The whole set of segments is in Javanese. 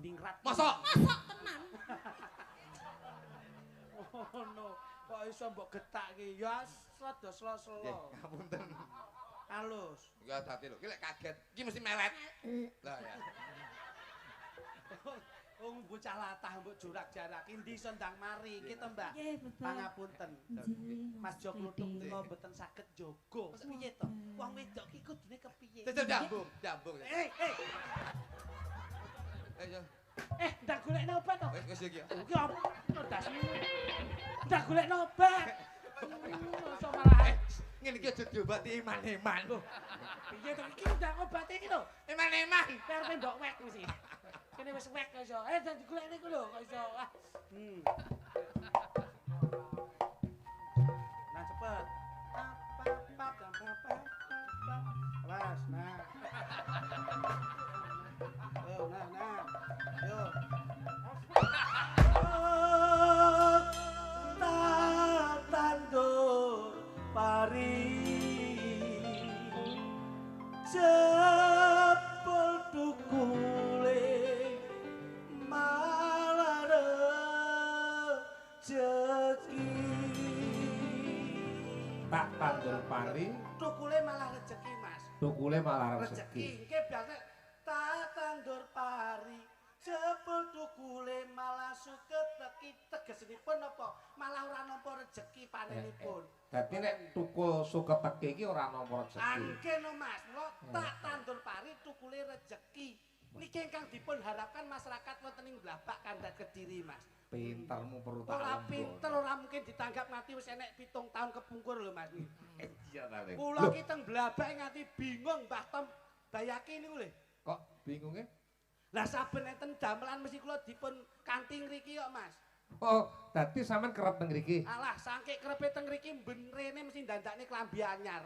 diningrat. Masa tenan. Oh no, kok iso mbok getak ki? Ya rada selo-selo. Ngapunten. Halus. Ya dadi lho, ki lek kaget, ki mesti melet. Lah ya. Wong bocah latah mbok jorak-jarak endi iso ndang mari iki to, Mbak. Nggih, Bapak. Pangapunten. Nggih, Mas Jo kluthuk kula mboten saged jaga. Piye to? Wong wedok ki kudune kepiye? Jambung, jambung. Yo. Ndak golekno obat to? Wis iki ya. Iki apa? Dasmu. Ndak golekno obat. Iso malah Ngene iki aja diobati iman-iman. piye to iki ndak obate iki lho. Iman-iman. Karepe mbok wek mesti. Kene wis wek kok iso. Dan digolekne iku lho kok iso. Nah cepet. Awas, nah. Yo, nah. Yo. Tandur pari jebol tukule malah rezeki. Tak tandur pari, Tukule malah rezeki, Mas. tukule malah Rezeki. rezeki. Iki biasa tak tandur pari jebol tukule malah suket teki tegesinipun apa? Malah ora nampa rezeki panenipun. Dadi nek tukul suket teki iki ora nampa rezeki. Angke no Mas, mula tak tandur pari tukule rezeki. Niki ingkang dipun harapkan masyarakat wonten ing Blabak Kandat Kediri, Mas. Pintermu perlu tak Ora lembur. pinter, ora mungkin ditanggap nganti wis enek 7 tahun kepungkur lho Mas. Iya ta, Le. Kula ki teng Blabak nganti bingung Mbah Tom Bayaki niku lho. Kok bingunge? Lah saben enten damelan mesti kula dipun kanthi ngriki kok Mas. Oh, dadi sampean kerep teng mriki. Alah saking kerepe teng ngriki ben rene mesti ndandakne klambi anyar.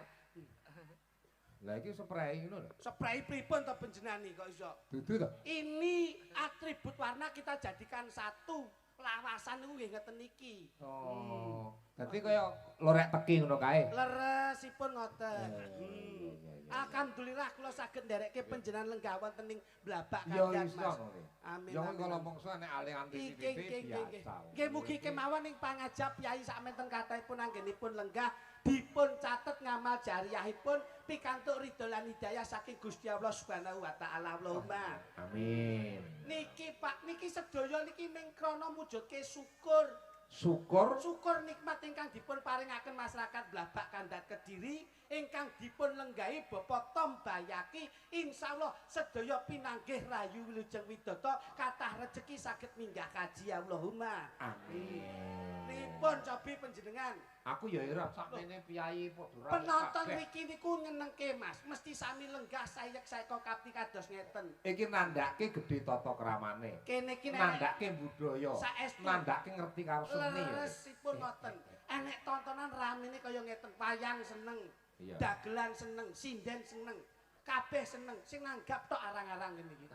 Lah iki spray ngono lho. Spray pripun to panjenengan kok iso? Dudu to? Ini atribut warna kita jadikan satu. Lawasan niku nggih ngeten iki. Oh. Dadi kaya lorek teki ngono kae. Leresipun ngoten. iya. Alhamdulillah kula saged nderekke panjenengan lenggah wonten ing Blabak Ya Kandat iso Mas. ngono. Amin. Ya amin, kalau amin. mongso nek alihan Nggih, TV nggih. biasa. Nggih mugi kemawon ing pangajap Yai sakmenten kathahipun anggenipun lenggah dipun catet ngamal jariyahipun pikantuk ridho lan hidayah saking Gusti Allah Subhanahu wa taala. Allahumma Amin. niki Pak niki sedaya niki ming krana mujudke syukur. Syukur Nikmat ingkang dipun paringaken masyarakat Blabak Kandat Kediri ingkang dipun lenggahi Bapak Tom Bayaki insyaallah sedaya pinanggih rayu wilujeng widata kathah rejeki saged minggah kaji Allahumma. Amin. Pripun cobi panjenengan? Aku ya ira sakmene piyai padha Penonton mriki niku nyenengke Mas, mesti sami lenggah sayek saeka kapti kados ngeten. Iki nandhake gedhe tata kramane. Kene iki nek Nandhake budaya. saestu Nandhake ngerti karo seni ya. leresipun ngoten. Enek tontonan ramene kaya ngeten, wayang seneng, Iya. dagelan seneng, sinden seneng, kabeh seneng, sing nanggap tok arang-arang ngene iki.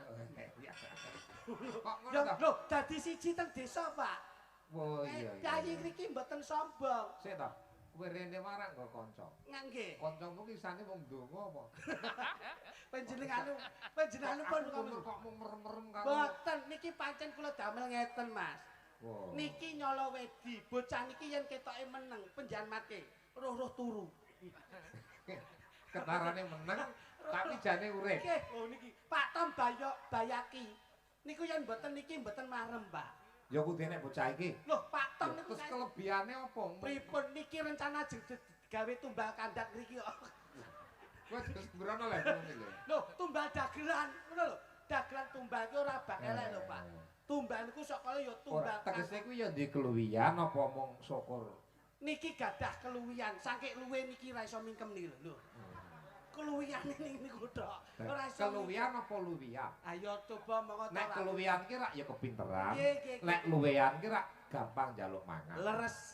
Kok ngono Ya ta? lho, dadi siji teng desa, Pak. Oh iya. Yayi mriki mboten sombong. Sik ta. Kowe rene marang nggo kanca. Nggih. Kancamu ki isane wong ndonga apa? Panjenengan pun Kok mung merem-merem karo. Boten niki pancen kula damel ngeten, Mas. Wow. Niki nyala wedi, bocah niki yen ketoke meneng penjanmate, roh-roh turu. Ketarane meneng tapi jane urip. Nggih, oh niki Pak Tom Bayaki. Niku yen mboten niki mboten marem, Pak. Ya kudu nek bocah iki. Loh, Pak Tom niku Terus kelebihane apa? pripun niki rencana gawe tumbal kandat ngriki kok. Kowe terus sembrono lho ngono lho. Loh, tumbal dagelan, ngono lho. Dagelan tumbal ki ora bak elek lho, Pak. Tumbal niku sok kala ya tumbal. Ora tegese kuwi ya ndek keluwihan apa mung syukur. Niki gadah keluwihan, saking luwe niki ra iso mingkem lho. Keluwihane niku tok. Ora iso. Keluwihan apa luwihan? Ayo coba monggo Nek keluwihan ki rak ya kepinteran. Nggih. Nek luwehan ki rak gampang njaluk mangan. Leres.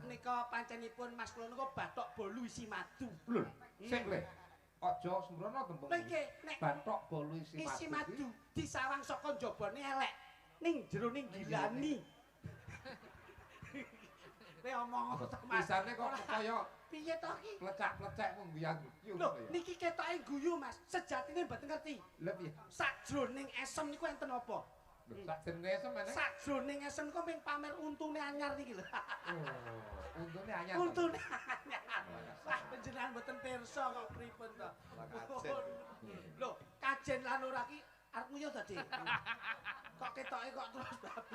Nika pancenipun Mas kula niku bathok bolu isi madu. Lho, sik le. Aja sembrono tembung. Nggih, nek Bathok bolu isi isi madu. madu disawang saka njabane elek. Ning jero ning gilani. Kowe omong to Mas. Pisane kok kaya Piye to iki? plecak-plecek wong biang. Lho, niki ketoke guyu Mas. Sejatine mboten ngerti. Lha piye? Sakjroning esem niku enten apa? Lho, sak jenenge semene. Sakjroning esem niku ming pamer untune anyar niki lho. Oh, untune anyar. Untune anyar. Wah, panjenengan mboten pirsa kok pripun to. Lho, kajen lan ora ki arep nguyuh dadi. Kok ketoke kok terus bablas.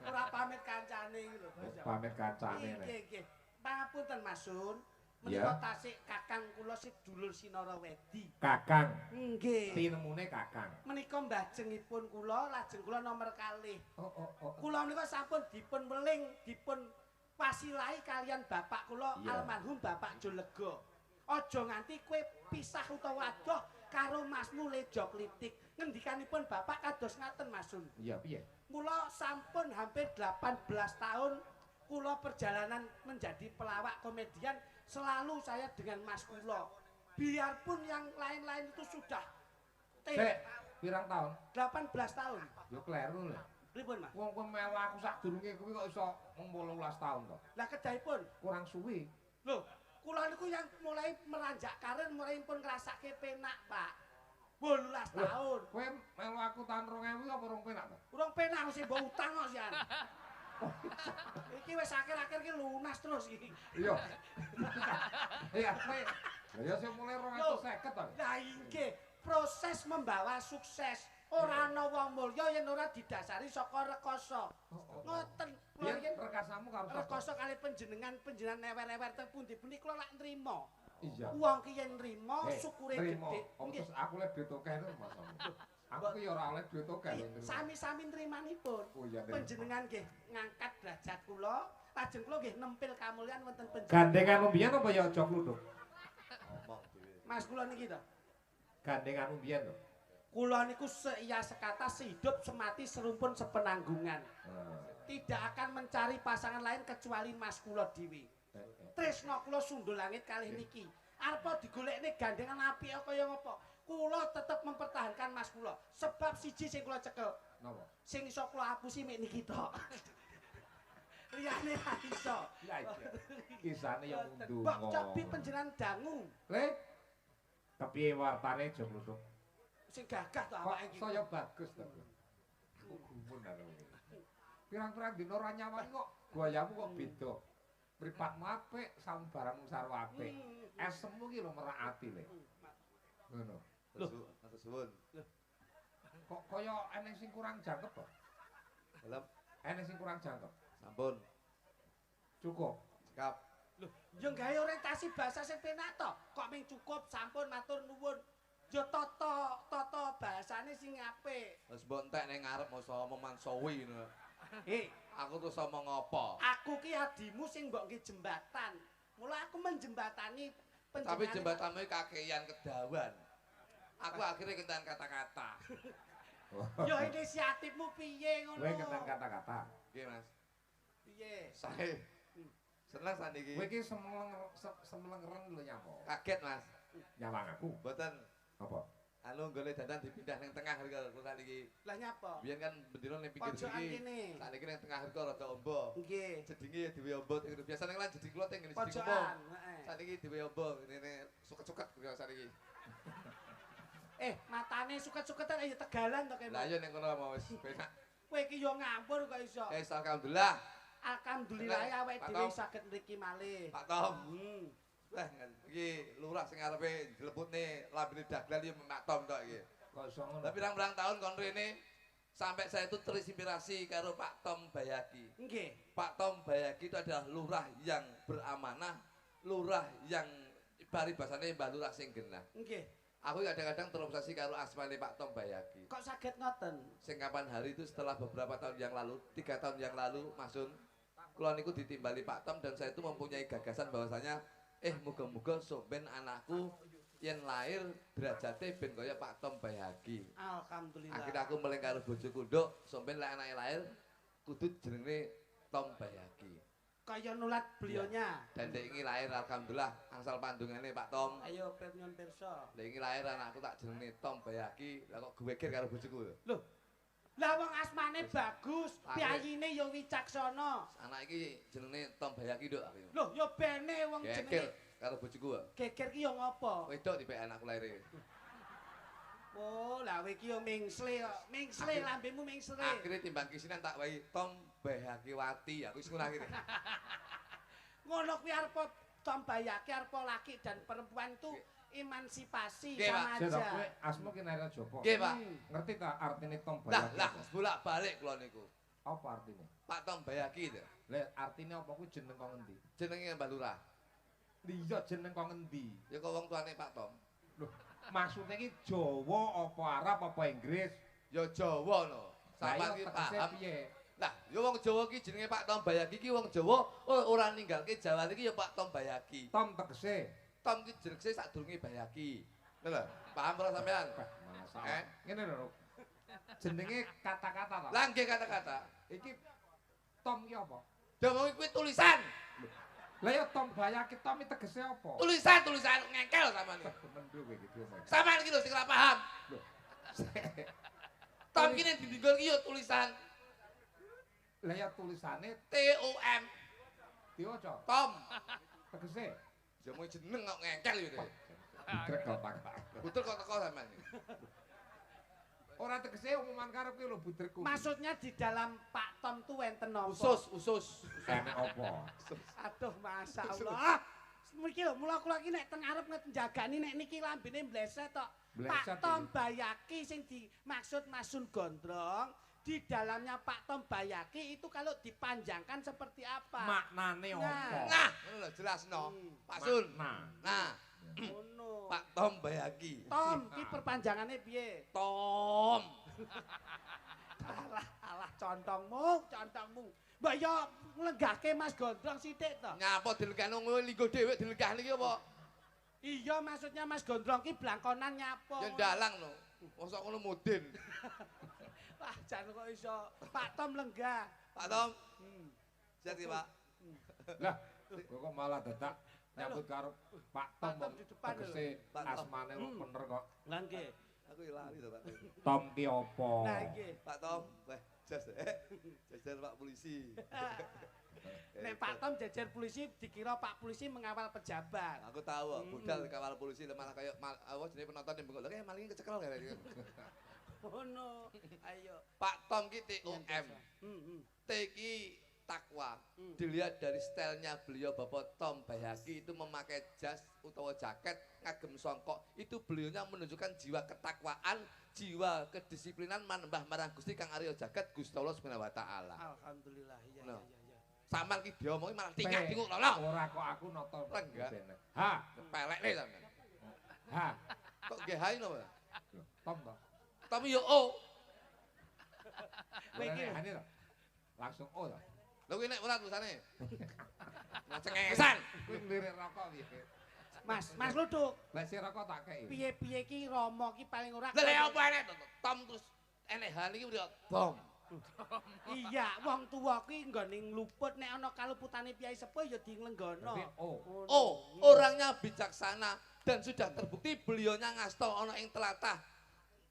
Ora pamit kancane iki lho. Pamit kancane. Nggih. Pangapunten Mas Sun. Ya. Menika tasik kakang kula sedulur Sinara Wedi. Kakang. Nggih. Tinemune kakang. Menika mbajengipun kula, lajeng kula nomor kalih. Oh. Kula menika sampun dipun weling, dipun pasilahi kalian bapak kula Iya. almarhum Bapak Jolega. Aja nganti kowe pisah utawa adoh karo Masmu Lejo Klitik. Ngendikanipun bapak kados ngaten Mas Sun. Iya piye? Kula sampun hampir 18 tahun kula perjalanan menjadi pelawak komedian selalu saya dengan Mas kula. Biarpun yang lain-lain itu sudah Sik, pirang tahun? 18 tahun. Yo kleru lho. Pripun Mas? Wong kowe melu aku sadurunge kuwi kok iso mung 18 tahun to. Lah kedahipun, Kurang suwi. lho, kula niku yang mulai meranjak karir mulai pun ngrasake penak, Pak. 18 tahun. Kowe melu aku tahun 2000 apa rong penak to? Urung penak mesti mbok utang kok sian. Iki wis akhir-akhir ki lunas terus iki. Iya. Iya, kowe. Lah ya sing mulai 250 to. Lah inggih, proses membawa sukses. Ora ana wong mulya yen ora didasari saka rekoso. Ngoten. Kula Biyen yen rekasamu karo sapa? rekoso kali panjenengan ewer-ewer teng pundi-pundi kula lak nrimo. Iya. Wong ki yen nrimo syukure Trimo. gedhe. Apa Nggih. terus aku lek duit akeh lho Mas. Aku ki ora oleh duit akeh lho. Sami-sami nrimanipun. Oh iya. Panjenengan nggih ngangkat derajat kula, lajeng kula nggih nempil kamulyan wonten panjenengan. Gandenganmu biyen apa ya aja kluduk? Ngomong dhewe. Mas kula niki to. Gandenganmu biyen to. Kula niku seia sekata sehidup semati serumpun sepenanggungan. Tidak akan mencari pasangan lain kecuali Mas kula dhewe. Tresno kula sundul langit kalih niki. Arepa digolekne gandengan apik kaya ngapa? Kula tetep mempertahankan Mas kula. Sebab siji sing kula cekel. Napa? Sing iso kula apusi mek niki tok. Liyane ra iso. Ya iya. Kisane ya mundu. Mbok cobi panjenengan dangu. Le. Kepiye wartane aja kluduk? Sing gagah to Kok awake iki. saya bagus to. Gumun arep. Pirang-pirang dina ora nyawani kok gayamu kok beda. Mripatmu apik, sambarangmu sarwa apik. Esemmu ki lho merak ati le. Ngono. Matur suwun. Kok kaya eneng sing kurang jangkep to? Dalam Eneng sing kurang jangkep. sampun. Cukup. Cekap. Lho, yo gawe orientasi bahasa sing penak to. Kok ming cukup sampun matur nuwun. Yo tata bahasane sing apik. Wis mbok entek ning ngarep masa omong mansowi ngono. Aku terus omong apa? Aku ki adimu sing mbok nggih jembatan. Mula aku menjembatani Tapi panjenengan. jembatanmu iki kakeyan kedawan. Aku akhirnya kentahan kata-kata. Yo inisiatifmu piye ngono? Kowe keten kata-kata. Nggih, Mas. Piye? Sae. Seneng saniki. Kowe iki semelengeren lho nyapa. Kaget, Mas. Nyawang aku. Mboten Apa? anu nggone dadan dipindah ning tengah riko saniki. Lah nyapa? Biyen kan bendina ning pinggir Pojokan iki. kene. Saniki ning tengah riko rada ombo. Nggih. Jedinge ya dhewe ombo ning biasa ning lan jeding kula teng ngene jeding ombo. Pojokan, heeh. Saniki dhewe ombo ngene suket-suket kaya saniki. Matane suket-suketan ayo tegalan to kene. Lah iya ning kono mau wis penak. Kowe iki yo ngampur kok iso. Alhamdulillah. Alhamdulillah awake Pak dhewe Tom. saged mriki malih. Pak Tom. Hmm. Wah, iki lurah sing arepe dileputne lambene dagelan iki Pak Tom tok iki. Kok iso ngono? Lah pirang-pirang tahun kon rene sampai saya itu terinspirasi karo Pak Tom Bayaki. Nggih. Pak Tom Bayaki itu adalah lurah yang beramanah, lurah yang paribasane Mbah Lurah sing genah. Nggih. Aku kadang-kadang terobsesi karo asmane Pak Tom Bayaki. Kok saged ngoten? Sing kapan hari itu setelah beberapa tahun yang lalu, 3 tahun yang lalu, Masun, kula niku ditimbali Pak Tom dan saya itu mempunyai gagasan bahwasanya muga-muga somben anakku yen lahir derajate ben kaya Pak Tom Bayaki. Alhamdulillah. Akhirnya aku meleng karo bojoku, Nduk, somben lek anake lahir kudu jenenge Tom Bayaki. Kaya nulat belionya. Dan dek iki lahir alhamdulillah angsal pandungane Pak Tom. Ayo pirnyon pirsa. Dek iki lahir anakku tak jenenge Tom Bayaki. Lah kok geweger karo bojoku lho. Loh. Lah Lah wong asmane bagus, piyayine ya wicaksana. Anak iki jenenge Tom Bayaki nduk aku. Loh, ya bene wong Geger jenenge. karo bojoku kok. Geger ki ya ngopo? Wedok dipek anakku laire. Oh, lah kowe ki ya mengsle kok. Mengsle lambemu mengsle. Akhire timbang kisinan tak wahi Tom Bayaki Wati. Aku wis ngono akhire. Ngono kuwi arep Tom Bayaki arep laki dan perempuan tuh emansipasi Nggih, Pak. sama Saya aja. kowe asma ki Naira Joko. Nggih, Pak. Ngerti ta artine Tom Lah, Bayaki? lah, apa? bolak-balik kula niku. Apa artine? Pak Tom Bayaki to. Lah artine apa kuwi jeneng kok ngendi? Jenenge Mbah Lurah. Iya jeneng kok ngendi? Ya kok wong tuane Pak Tom. Loh, maksudnya ki Jawa apa Arab apa Inggris? Ya Jawa no. Sampeyan Lah, ki iya, tegese paham. piye? Lah, ya wong Jawa ki jenenge Pak Tom Bayaki ki wong Jawa ora ninggalke Jawa iki ya Pak Tom Bayaki. Tom tegese. Tom ki jenenge sadurunge Bayaki. Lho, paham ora sampean? Masalah. Ngene lho. Jenenge kata-kata ta. Lah nggih kata-kata. Iki Tom ki apa? Dawuh kuwi tulisan. Lah ya Tom Bayaki Tom iki tegese apa? Tulisan ngengkel sampean. Mendhu kowe iki omong. Sampean iki lho sing ora paham. Loh. Tom ki nek didinggal ki ya tulisan Lah ya tulisane TOM. diwaca. Tom. Tegese. Ya mau jeneng kok ngengkel yo. Grek kotak. Betul kok teko sampean. Ora tegese umuman karep ki lho buderku. Maksudnya di dalam Pak Tom tuh enten napa? Usus. Enek apa? Aduh, masyaallah. Mriki lho, mula kula iki nek teng arep njagani nek niki lambene mbleset tok. Mbleset Pak Tom Bayaki sing dimaksud Masun Gondrong, di dalamnya Pak Tom Bayaki itu kalau dipanjangkan seperti apa? Maknane apa? Nah, ngono lho jelasno. Pak Sun. Nah, Ngono. Pak Tom Bayaki. Tom, ki perpanjangannya piye? Tom. Alah contongmu. Mbak yo nglenggahke Mas Gondrong sithik to. Nyapa dilegano ngono linggo dhewe dilegahne iki apa? Iya, maksudnya Mas Gondrong ki blangkonan nyapa. Ya ndalang no. Mosok ngono mudin. Wah, jan kok iso Pak Tom lenggah. Pak Tom. Siap iki, Pak. Lah, kok malah dadak nyambut karo Pak Tom Pak Tom di depan lho. tegese Pak Tom. asmane bener kok. Lah nggih. Aku lali to, Pak. Tom ki apa? Nah nggih. Pak Tom, weh, jas jajar Pak polisi. Nek Pak Tom jajar polisi dikira Pak polisi mengawal pejabat. Aku tahu, budal kawal polisi malah kayak apa jenenge penonton yang bengok. Lah kayak maling kecekel kayak. Oh no. Ayo. Pak Tom ki TOM. T ki takwa. Dilihat dari stylenya beliau Bapak Tom Bayaki itu memakai jas utawa jaket ngagem songkok. Itu beliaunya menunjukkan jiwa ketakwaan, jiwa kedisiplinan manembah marang Gusti Kang Arya Jagat Gusti Allah Subhanahu wa taala. Alhamdulillah. Iya No. iya. Sampeyan ki diomongi malah tinggal-tinggal lho. Ora kok aku nata. Enggak. Ha, Pelek nih sampeyan. ha. Kok nggih hai napa? Tom to. Tapi yo O. Kowe iki Ane to. Langsung O to. Lho kuwi nek ora tulisane. Cengesan. Kuwi nglirik rokok piye? Mas Luduk. Lek si rokok tak kei. Piye-piye ki Rama ki paling ora. Lah apa enek to? Tom terus enek hal iki udah bom. Iya, wong tuwa ki nggone ngluput nek ana kaluputane Piai Sepuh ya dienglenggana. Berarti O. Oh, orangnya bijaksana dan sudah terbukti beliaunya ngasto ana ing telatah.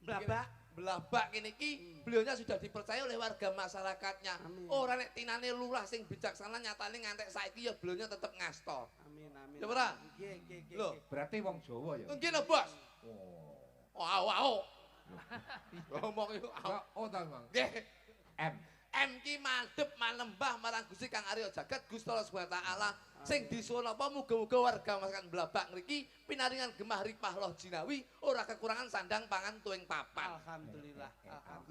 Blabak. Belabak ini ki, beliaunya sudah dipercaya oleh warga masyarakatnya. Amin. Orang nek tinane lurah sing bijaksana nyatane ngantek saiki ya beliaunya tetep ngasto. Amin. Ya ora? Nggih. Loh. Berarti wong Jawa ya. Mungkin bos. Oh. Wow. Ngomong yo. Kok O ta, Bang? Nggih. M. M ki madhep manembah marang Gusti Kang Arya Jagat Gusti Allah Subhanahu wa taala. Sing disuwun apa muga-muga warga masyarakat Blabak ngriki pinaringan gemah ripah loh jinawi ora kekurangan sandang pangan tuwing papan. Alhamdulillah.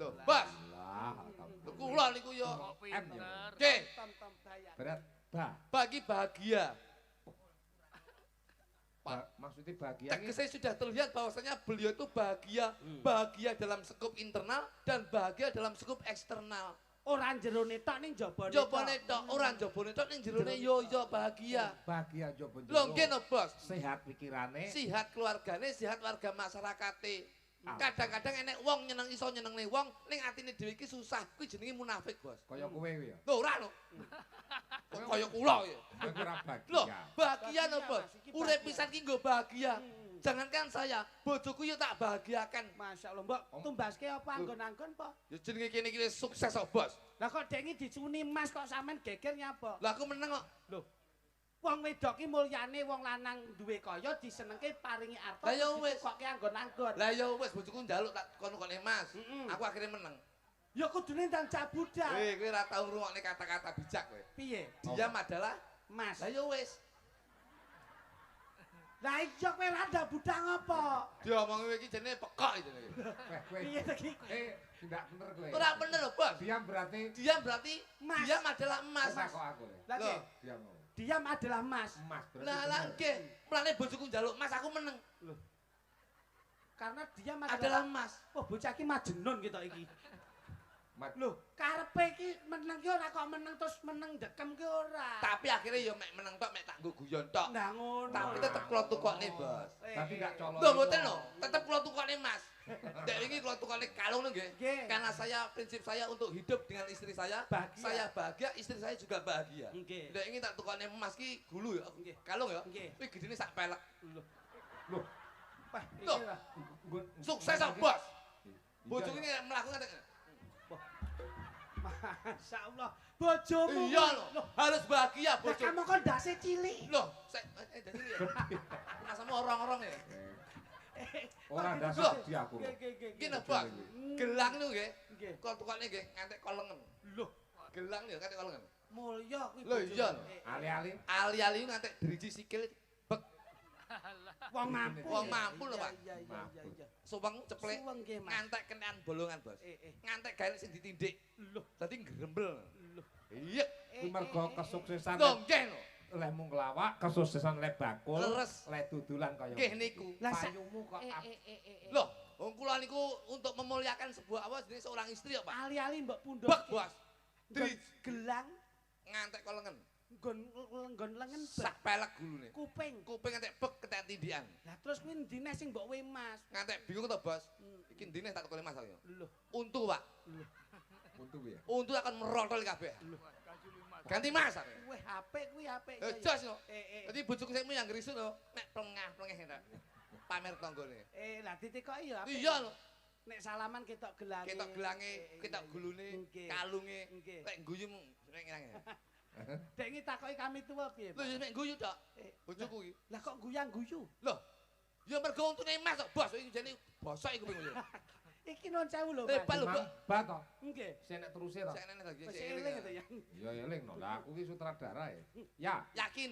Loh, Bos. Lah, Lho kula niku yo. M ya. Nggih, Tom Bayaki. Berat ba. bagi bahagia. Maksudnya bahagia ini Tegese sudah terlihat bahwasanya beliau itu bahagia, bahagia dalam skup internal dan bahagia dalam skup eksternal. Ora jerone tok ning jabone. Jobone tok, ora jobone tok ning jerone yo bahagia. bahagia jopo Lho nggih no, Bos. sehat pikirane. Sihat keluargane, sihat warga masyarakate. Ah. Kadang-kadang enek wong iso nyenengne wong ning atine dhewe iki susah. Kuwi jenenge munafik, Bos. Kaya kowe ya. Lho ora lho. Kaya kula ya. Kowe ora Lho, bahagia. bahagia no, Bos. Urip pisan ki nggo bahagia. Jangankan saya, bojoku yo tak bahagiakan. Masya Allah, mbok tumbaske apa anggon-anggon po? Ya jenenge kene iki sukses kok, Bos. Lah kok dek iki dicuni Mas kok sampean geger nyapa? Lah aku meneng kok. Loh. Wong wedok ki mulyane wong lanang duwe kaya disenengke paringi arta. Lah ya wis. Kok anggon-anggon. Lah ya wis bojoku njaluk tak kono-kono Mas. Mm-mm. Aku akhirnya meneng. Ya kudune ndang cabudak. Kowe ora tau ngrungokne kata-kata bijak kowe. Piye? Diam adalah Mas. lah ya wis. Lah iya kowe lah ndak budang apa? Diomongi kowe iki jenenge pekok iki jenenge. Kowe. Piye ta ki? Tidak bener kowe. Ora bener lho, Bos. Diam berarti Diam berarti Mas. diam adalah emas. Mas kok aku. Lah Loh. nggih, Diam. diam adalah Mas. Emas berarti. Lah lah nggih, mulane bojoku njaluk emas aku meneng. Karena diam Adalah adalah emas. oh bocah ki majnun gitu iki. Mat. Loh, karepe ki meneng ki ora kok meneng terus meneng dekem ki ora. Tapi akhirnya yo mek meneng tok, mek tak nggo guyon tok. Nah ngono. Tapi tetep kula tukokne, Bos. Tapi gak colok. Lho mboten lho, tetep kula tukokne Mas. Dek iki kula tukokne kalung nggih. Nggih. Karena saya prinsip saya untuk hidup dengan istri saya, Bahagia. saya bahagia, istri saya juga bahagia. Nggih. Dek iki tak tukokne emas ki gulu ya. Nggih. Kalung ya. Nggih. Kuwi gedene sak pelek. Loh, Loh, wah Loh. iki lah. Sukses kok, Bos. Bojoku ini melakukan Masya Allah, bojomu. iya loh, harus bahagia Lah bojoku. kamu kan dase cilik. Loh, jadi ya. Sama orang-orang ya. Ora Kok gitu? dasar di aku. Nggih, nggih, nggih, Gini, nggih. Bos. Gelang niku nggih. Nggih. Kok tukane nggih ngantek kolengen. Loh, Gelang niku ngantek kolengen. mulya kuwi. Loh, bojomu. iya. Ali-ali. Ali-ali ngantek driji sikil bek Wong mampu. Wong ya? mampu lho, Iya, Pak. Iya, iya, iya, iya. suweng ceplek Suweng nggih, Mas. ngantek kenaan bolongan, Bos. Eh. Ngantek gawe sing ditindik. Loh, Dadi grembel. loh. Iya. Kuwi mergo kesuksesan Lho, nggih lho. leh mung kelawak, kesuksesan leh bakul, Leres. leh dudulan kaya. Nggih niku. Lah sa- Payungmu kok Loh, wong kula niku untuk memuliakan sebuah apa jenis seorang istri ya, Pak. ali-ali mbok pundhut. Bek, Bos. Nggon Driji gelang, ngantek kolengen. nggon lengen bek. Sak pelek gulune. Kuping. Kuping ngantek bek ketek tindikan. Lah terus kuwi ndine sing mbok we Mas. Ngantek bingung to, Bos. Iki ndine tak tukone Mas aku. Loh, Untu, Pak. untu ya. Untu akan merotol kabeh. Ganti Mas. aku. kuwi HP kuwi HP. Jos no. Eh. Dadi bojoku sekmu yang ngrisu lho, nek plengah-plengeh ngene. Pamer tanggane. Lah ditikoki ya HP. Iya lho. Nek salaman ketok gelange. Ketok gelange, ketok gulune, Nggih. kalunge. Nggih. Lek guyu nek ngene. Dek iki takoki kami tuwa piye? Lho Pak? ya nek guyu tok. Eh, Bojoku iki. Lah kok guyang guyu? Lho. Ya mergo untune Mas kok, Bos. Iki jane bosok iku pengen. Iki non sewu lho, Hebat Mas. lho, Mbak. Bat to. Nggih. Sing nek teruse to. Sik enek lagi. Wis sik eling eling. gitu ya. Ya eling no. Lah aku ki sutradara ya. Ya. Yakin.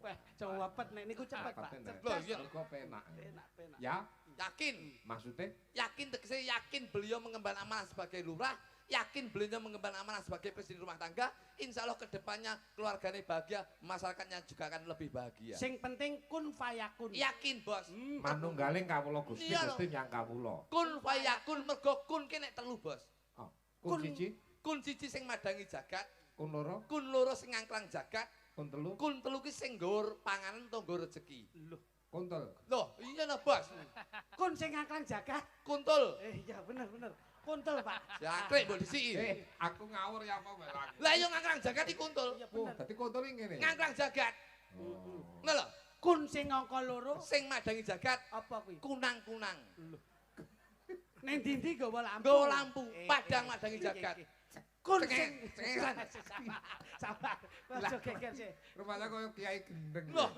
Wah, cepet nek niku cepet, Pak. Cepet, Loh, Cerdas. iya. Kok penak. Penak. Ya, Yakin. maksudnya Yakin tegese yakin beliau mengemban amanah sebagai lurah, yakin beliau mengemban amanah sebagai presiden rumah tangga, insya Allah kedepannya keluarganya bahagia, masyarakatnya juga akan lebih bahagia. Sing penting kun fayakun. Yakin, Bos. manunggaling kawula Gusti Iya, lho. Gusti nyang kawula. Kun fayakun mergo kun ki nek telu, Bos. Oh, kun siji, Kun siji sing madangi jagat, kun loro, kun loro sing ngangklang jagat, kun telu, kun telu ki sing nggawa panganan utawa nggawa rezeki. Loh, kuntul. Loh, iya no, Bos. kun sing ngangklang jagat. Kuntul. Iya bener. Kuntul, Pak. Jakrek mbok disiki. Aku ngawur ya apa wae lagi. Lah iya ngangklang jagat iki kuntul. Iya Oh, bener. dadi kuntul iki ngene. Ngangklang jagat. Oh. Ngono lho. Kun sing angka loro Sing madangi jagat apa kuwi? kunang-kunang. Ning ndi nggawa lampu. Nggawa lampu, padang madangi Iki, jagat. iki. Kun Cengengan, sing cengengan. Sabar. Aja geger sih. Rumahnya kaya kiai gendeng. Loh.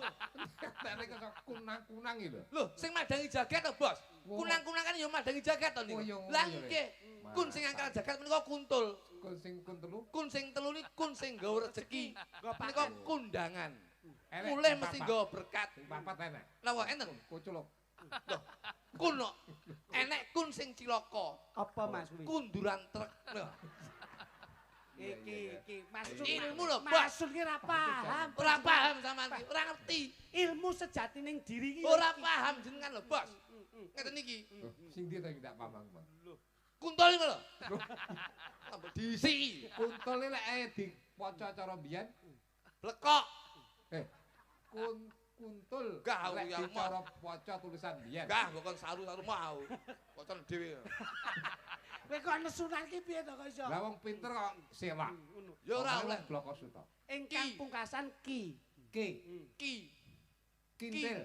Nek kok kunang-kunang iki lho. Loh, sing madangi jagat to, Bos? Wah. Kunang-kunang kan ya madangi jagat to niku. Oh, iya, ngono Lah ya, nggih. Mas. Kun sing ngangklang jagat menika kuntul. Kun sing kun telu. Kun sing telu ni kun sing nggawa rezeki. Nggawa Menika paket. kundangan. Elek Mulai sing mesti papat. nggawa berkat. Sing papat enek. Lah kok enten Kuculuk. kun kok. Enek kun sing cilaka. Apa Mas kuwi? Kunduran truk. Loh, Iki maksud Ilmu lho, Bos. Maksud ki ora paham. ora paham sampean iki, ora ngerti. Ilmu sejati ning diri ki. Ora paham jenengan lho, Bos. Ngeten iki. Sing ndi ta iki tak paham aku. Kuntul iku lho. Ambek diisi. Kuntul iki lek dipoco cara mbiyen Blekok. kuntul. Gah, Lek ya, dicara poco tulisan mbiyen. Gah, kok saru-saru mau. Kocon dhewe. Kowe kok nesunan ki piye to kok iso? Lah wong pinter kok selak. Ngono. Ya ora oleh. bloko suta. Ingkang Ki. pungkasan ki. Ki, Ki. kintil.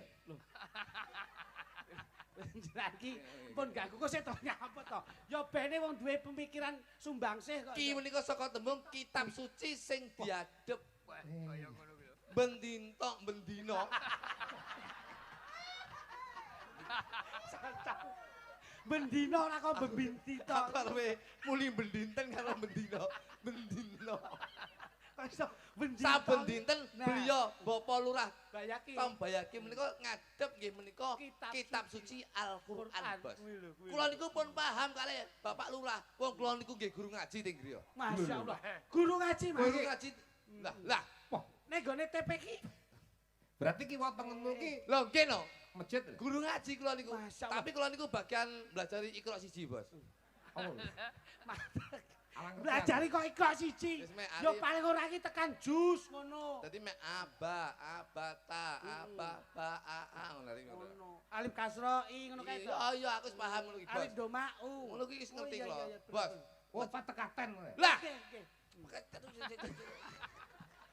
Jenengan iki pun ganggu kok seto nyapa to. Ya bene wong duwe pemikiran sumbangsih kok. Ki menika saka tembung kitab suci sing diadep. Kaya ngono kuwi. Bendintok bendino. Bendino ora kok bembinti to. Karepe muli bendinten karo bendino. Bendino. Kok bendino. Saben dinten beliau Bapak Lurah Bayaki. Tom Bayaki menika ngadep nggih menika kitab suci Al-Qur'an, Bos. Kula niku pun paham kalih Bapak Lurah. Wong kula niku nggih guru ngaji teng griya. Masyaallah. Guru ngaji, Mas. Guru ngaji. Lah, nek gone TP ki. Berarti ki wonten ki lho nggih no. masjid. Guru ngaji kula niku. Masyaallah. Tapi kula niku bagian belajari Iqra siji, Bos. Oh. Belajari kok ikhlas siji. Wis mek Yo alif. paling ora iki tekan jus ngono. Dadi mek aba, abata, aba, ba, a ngono lho ngono. Ngono. Alif kasra i ngono kae to. Iya, iya aku wis paham ngono iki, Bos. Alif do ma u. Ngono ki wis ngerti Oh, iya, kula. iya, betul, Bos. betul. Oh, tekaten. Lah, Oke, oke.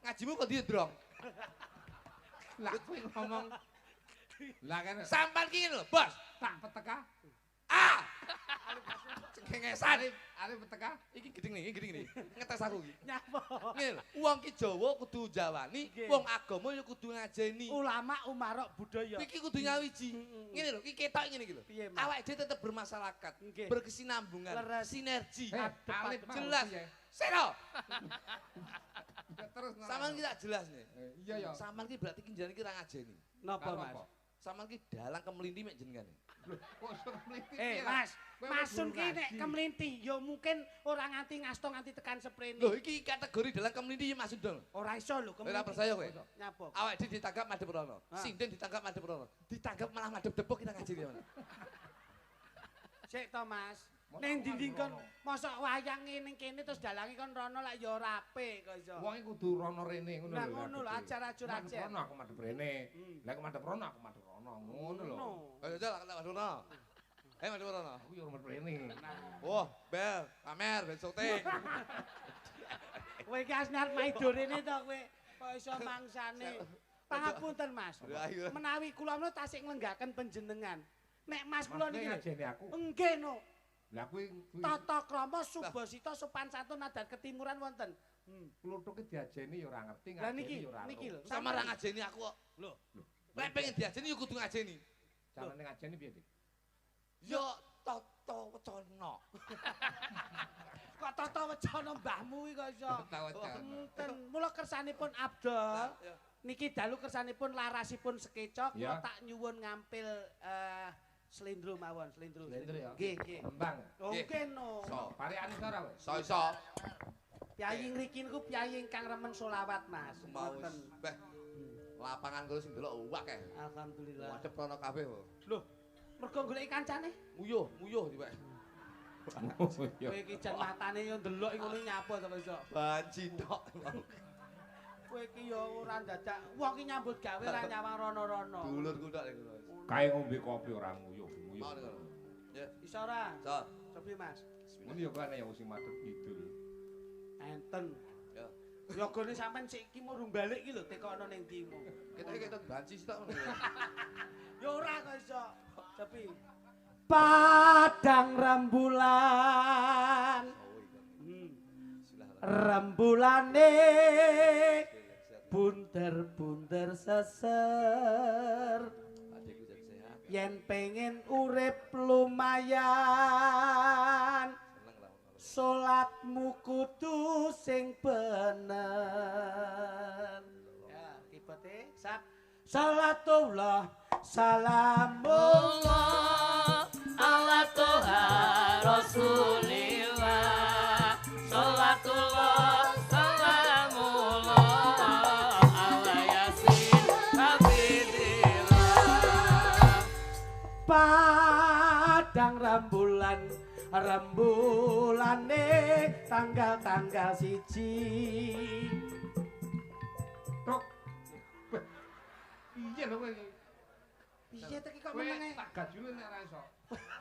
ngajimu kok diedrong. Lah kowe ngomong. Lah kan Sampan ki lho, Bos. tak peteka. Ah! Cengengesan. Arep peteka. Iki gedeng nih. Ngetes aku iki. Nyapa? Ngene lho, wong ki Jawa kudu jawani, Nggih. wong agama ya kudu ngajeni. Ulama umarok budaya. Iki kudu nyawiji. Ngene lho, iki ketok ngene iki lho. Piye, Mas? Awake dhewe tetep bermasyarakat, Nggih. berkesinambungan, Leres. sinergi. Alif mau jelas. piye? Sero. Terus Saman ki tak jelas nih. Iya ya. Saman ki berarti kinjane ki ra ngajeni. Napa, Karo Mas? apa? Saman ki dalang kemlinti mek jenengan. Kok iso mliti? Mas, Kowe Masun guru ki nek ngaji. kemlinti ya mungkin ora nganti ngasto nganti tekan sprene. Lho iki kategori dalang kemlinti ya Mas Sundol. Ora iso lho Ora percaya kowe. Nyapa? Awake dhewe ditangkap madhep rono. Ah. Sinden ditangkap madhep rono. Ditangkap malah madhep depok kita ngajeni mana. Sik to, Mas. Mosok Ning dinding kon rono. mosok wayang ning kene terus dalange kon rono lak ya ora apik kok iso. Wong iki kudu rono rene ngono lho. Nah, ngono lho, ajar-ajar-ajar. Rono aku madhep rene. Hmm. Lah aku madhep rono aku madhep rono. Ngono lho. Ayo jal tak madhep rono. Ayo madhep rono. Aku yo madhep rene. Wah, bel, pamer, ben syuting. Kowe iki asnat maido rene to kowe. Kok iso mangsane. Pangapunten, Mas. Ya, ayo. Menawi kula menawa tasih nglenggaken panjenengan. Nek Mas kula niki lho, ngajeni aku. enggih no. Lah kuwi Tata krama subasita sopan santun adat ketimuran wonten. klutuke diajeni ya ora ngerti, Lah ngajeni niki, ya ora. niki lho. Sama ra ngajeni aku kok. Lho, Lek pengen diajeni yo kudu ngajeni. Carane ngajeni piye, Dik? Yo tata wacana. kok tata wecana mbahmu iki kok iso. Tawacana. Enten, mula kersanipun Abdul. Niki dalu kersanipun larasipun sekecok, Ya. kula tak nyuwun ngampil slendro mawon, slendro. Slendro ya. Nggih, nggih. Kembang. Oke no. So. Parekan ora wis. Iso. Piyayi ngriki niku piyayi ingkang remen selawat, Mas. Mau Ngoten. beh lapangan kuwi sing delok akeh. Alhamdulillah. Wadep rono kabeh kok. Loh, mergo goleki kancane. Muyuh tiwek. Iya. Kowe iki jan matane yo ndelok ngono nyapa to kok iso. Banci tok. Kowe iki yo ora dadak wong iki nyambut gawe ra nyawang rono-rono. Dulurku tok niku. Kae ngombe kopi ora nguyuh. Mau niku. Ya, Iso ora? so. Cobi, Mas. Ngono ya kan ya sing madhep kidul. Enten. Ya. Ya gone sampean sik iki murung balik iki lho tekono ning ndimu. Kita banci sih tok ngono. Ya ora kok iso. Cobi. Padang rembulan. Rembulane bunder-bunder seser. Adikku jadi sehat. Yen pengen urip lumayan, Seneng lah ngono. salatmu kudu sing bener. Ya, kibete sap. Salatullah, salamullah ala Toha Rasulillah Salatullah salamullah ala Yasin Habibillah Padang rembulane tanggal-tanggal siji. Tok. Piye lho kowe iki? Piye teki kok Kowe menenge? tak gajule nek ora iso.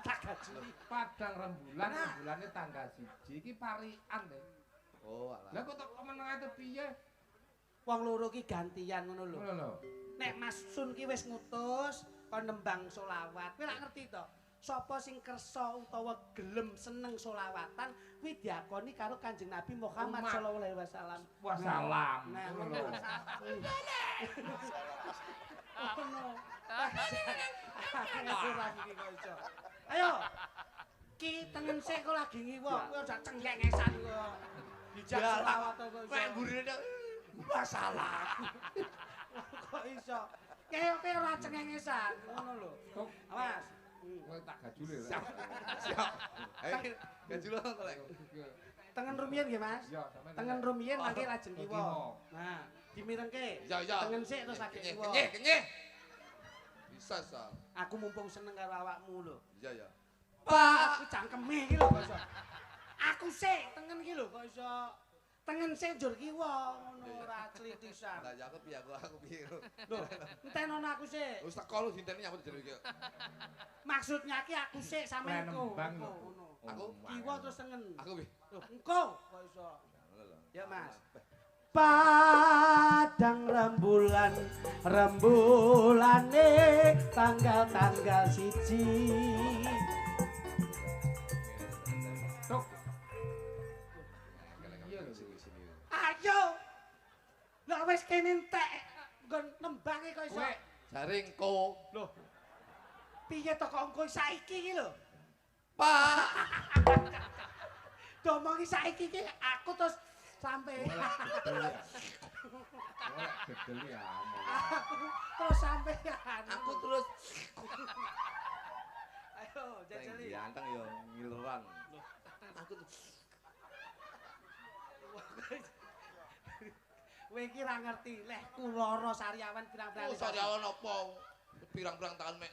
Tak gajuli. Padang rembulan, Nah. rembulannya tanggal 1 iki parikan deh. Oh, alah. Lah kok tok meneng ae piye? Wong loro ki gantian ngono lho. Ngono lho. Nek Mas Sun ki wis ngutus, kon nembang solawat. Kowe ra ngerti to? Sapa sing kersa utawa gelem seneng solawatan kuwi diakoni karo Kanjeng Nabi Muhammad sallallahu alaihi wasallam. Wassalam. Nah, Ngono ngono. lho. Ngono. Ayo. Ki tengen sik kok lagi ngiwok, kowe aja cengkengesan kok. Dijak selawat kok iso. Mek burine masalah. Kok iso? Kayak ora cengengesan, ngono lho. Tok, Awas. kowe tak gajule. Siap. Ayo gajulo lek. Tengen rumiyin nggih, Mas. Iya, sampeyan. Tengen rumiyin mangke lajeng kiwa. Kiwa. Nah, dimirengke. Ya ya. Tengen sik terus lagi kiwa. Kenyeh. Bisa, Sal. Aku mumpung seneng karo awakmu lho. Iya ya. Pak, aku cangkeme iki lho kok iso. Aku sik tengen iki lho kok iso. Tengen sik njur kiwa ngono ora clitisan. Lah ya aku piye Lho, entenono aku sik. Wis teko lu dinteni nyambut jeneng iki. Maksudnya ki aku sik sampe engko. Nembang lho. Ngono. Aku Kiwa terus tengen. aku piye? Loh, engko kok iso. Ngono lho. Ya, Mas. Padang rembulane tanggal siji. Tok. Iya lho sini. Ayo. Lah wis kene entek nggon nembange kok iso. Kowe Jaringko. Loh. Piye to kok engko saiki iki lho? Pak. Domongi saiki iki aku terus sampai gedel ya. aku terus sampean. Aku terus Ayo jajali. ganteng yo ngileran. Aku tuh Kowe iki ra ngerti, leh kuloro sariawan pirang-pirang. oh sariawan apa? Pirang-pirang tahun mek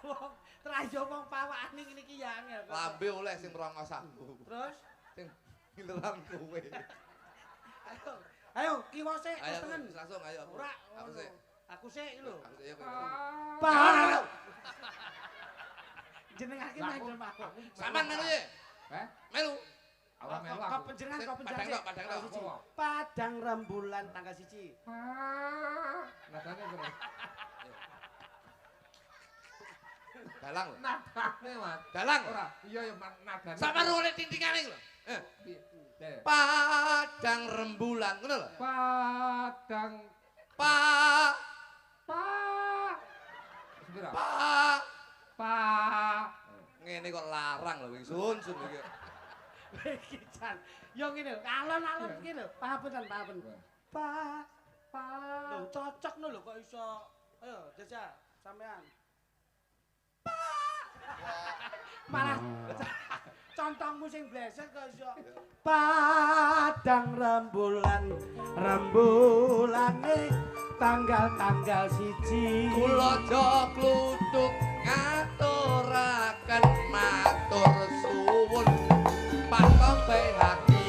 Wong trayo wong pawakane ngene iki ya angel. lambe oleh sing merongos aku. Terus Sing ngileran kowe. ayo kiwa sik terus Ayo tengen. langsung ayo aku. Ora Aku sih. Aku sik lho. Aku sih ya kowe. Pak. Jenengake manggil mako. Saman melu ye. Melu. Awak melu Kok aku. panjenengan Sik, kok padang tok, padang tok. siji. Padang rembulan tanggal 1. Nadane terus. Dalang lho. Nadane, Mas. Dalang. Ora, iya ya nadane. Sama rungone tintingane lho. Piye? Padang rembulan ngono lho. Padang Pa pa. Sepira? pa Pa. ngene kok larang lho wing sun iki. Iki jan. Yo ngene lho, alon-alon iki lho. Pahapunten. Pa Pa. lho cocok lho kok iso. Ayo jajal sampean. Malah contongmu sing bleset kok iso. Padang rembulane tanggal 1. Kula aja kluthuk ngaturaken matur suwun pangombe hati.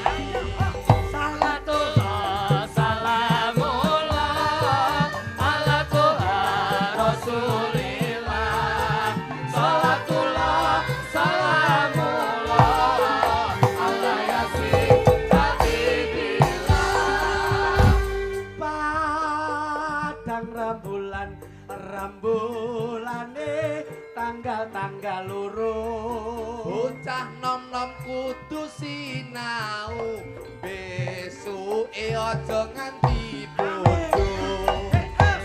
Salatullah salamullah ala Tuhan Rasulillah. Salatullah salamullah ala Yasin Habibillah. Padang rembulane tanggal loro. Bocah nom-nom kudu sinau besuke aja nganti bodoh.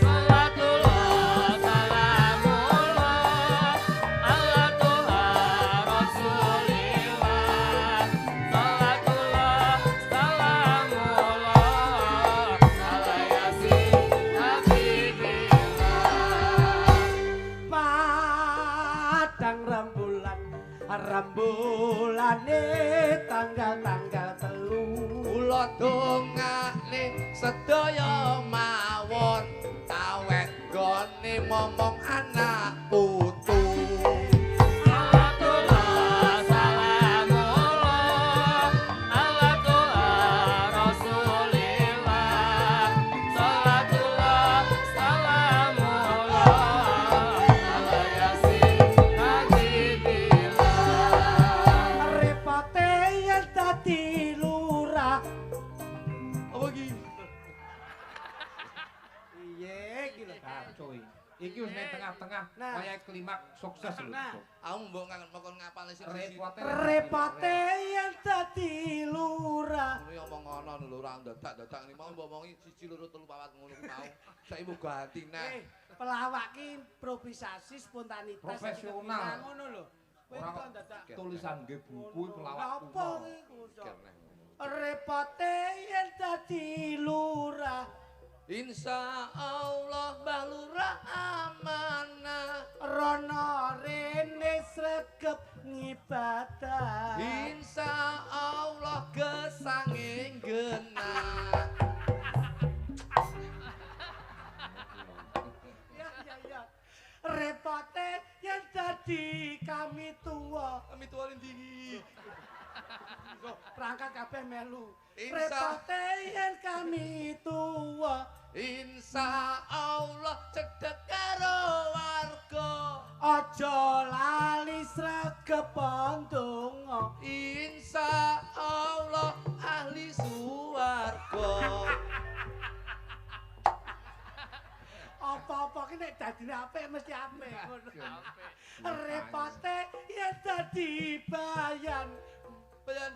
Salatullah salamullah ala Tuhan Rasulillah. Salatullah salamullah ala Yasin Habibillah. Padang rembulane tanggal 3. Kula dongane sedaya mawon awet gone momong anak putu. Salatullah salamullah ala Tuhan Rasulillah. Salatullah salamullah ala Yasin Habibillah. Repote yen dadi lurah. Apa iki? Iye iki lho. Kacoy. Iki wis ning tengah-tengah Nah. kaya klimak sukses lho. Nah. Aku mbok ngakon ngapalne sing Repote yen dadi lurah. Ngono ya omong ngono lho ora dadak-dadak ini mau mbok omongi 1 2 3 4 ngono ku mau. Saiki mbok ganti neh. Pelawak ki improvisasi spontanitas. Profesional. Ngono lho. Kowe Ora kok kok dadak. tulisan nggih buku pelawak Apa kuno. iki? Repote yen dadi lurah. Insya Allah Mbah Lurah amanah. Rono rene sregep ngibadah. Insya Allah gesange genah. Ya. Repote yen dadi kami tuwa. Kami tuwa ndi? Perangkat kabeh melu. Insya- Repote yen kami tuwa. Insya Allah cedhek karo warga. Aja lali sregep ndonga. Insya Allah ahli suwarga. Apa-apa ki nek dadine apik mesti apik ngono. Repote yen dadi bayan. Bayan.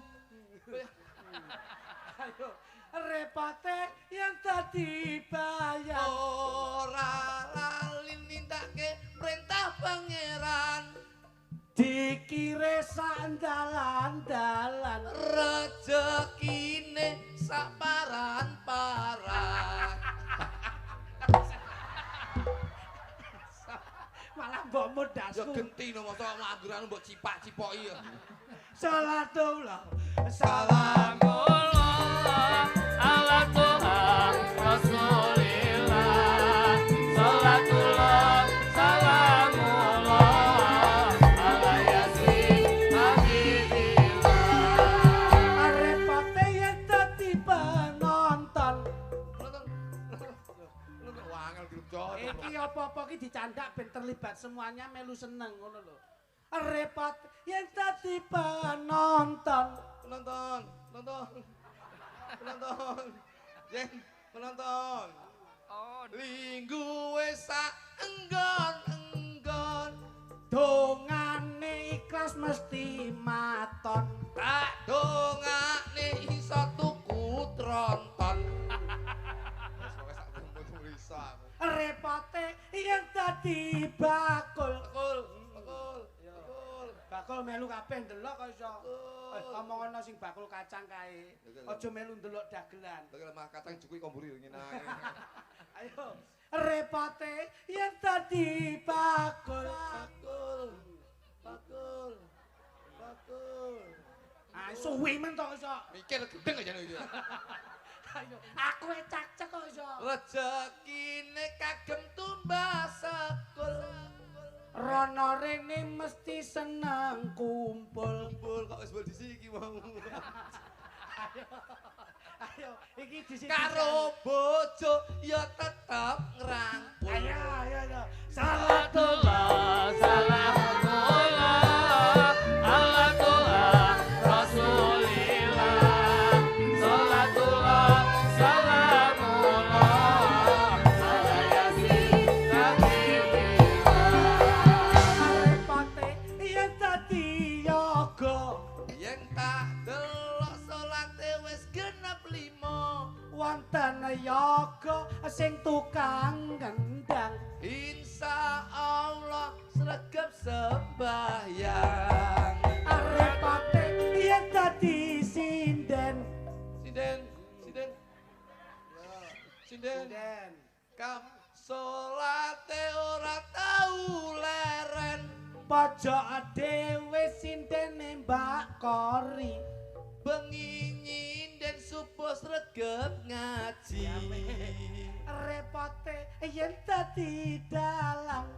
Ayo. Repote yen dadi bayan. Ora lali nindakake perintah pangeran. Dikire sak dalan-dalan. Rezekine saparan-paran. Malah mbok Ya modasku. genti no masa ngangguran mbok cipak-cipoki ya. Salatullah. Salamullah ala Tuhan Rasulillah. Salatullah salamullah ala Yasin Habibillah. Repote yen dadi penonton. Wangel grup Iki apa-apa ki dicandak ben terlibat semuanya melu seneng ngono lho. Repot yen dadi penonton. Penonton. Jen, penonton. Oh, Linggu wis sak enggon. Dongane ikhlas mesti maton. Tak dongane iso tuku tronton. Wis sak tulisan. Repote yen dadi bakul. Bekul. Bakul melu kabeh ndelok kok iso. Omong ana sing bakul kacang kae. Aja melu ndelok dagelan. Tekel mah kacang jukui komburi ngene ae. Ayo. Repote yen dadi bakul. Bakul. Ah suwi men tok iso. Mikir gedeng aja iki. Ayo, aku cak-cak kok iso. Rezekine kagem tumbas sekul. Rono rene mesti seneng kumpul. Kumpul kok wis mbok disiki mau. Ayo, iki dhisik. Karo bojo ya tetep ngrangkul. Ayo. Salatullah salamullah ala Tuhan Rasulillah. Salatullah salamullah ala Yasin Habibillah. Repote yen dadi yoga. Yen tak delok salate wis genep 5. Wonten yoga sing tukang gendang. Insya Allah sregep sembahyang. Repote yen dadi sinden. Sinden. Kam salate ora tau leren. Pojok dhewe sindene Mbak Kori. Bengi nyinden subuh sregep ngaji. Repote yen dadi dalang.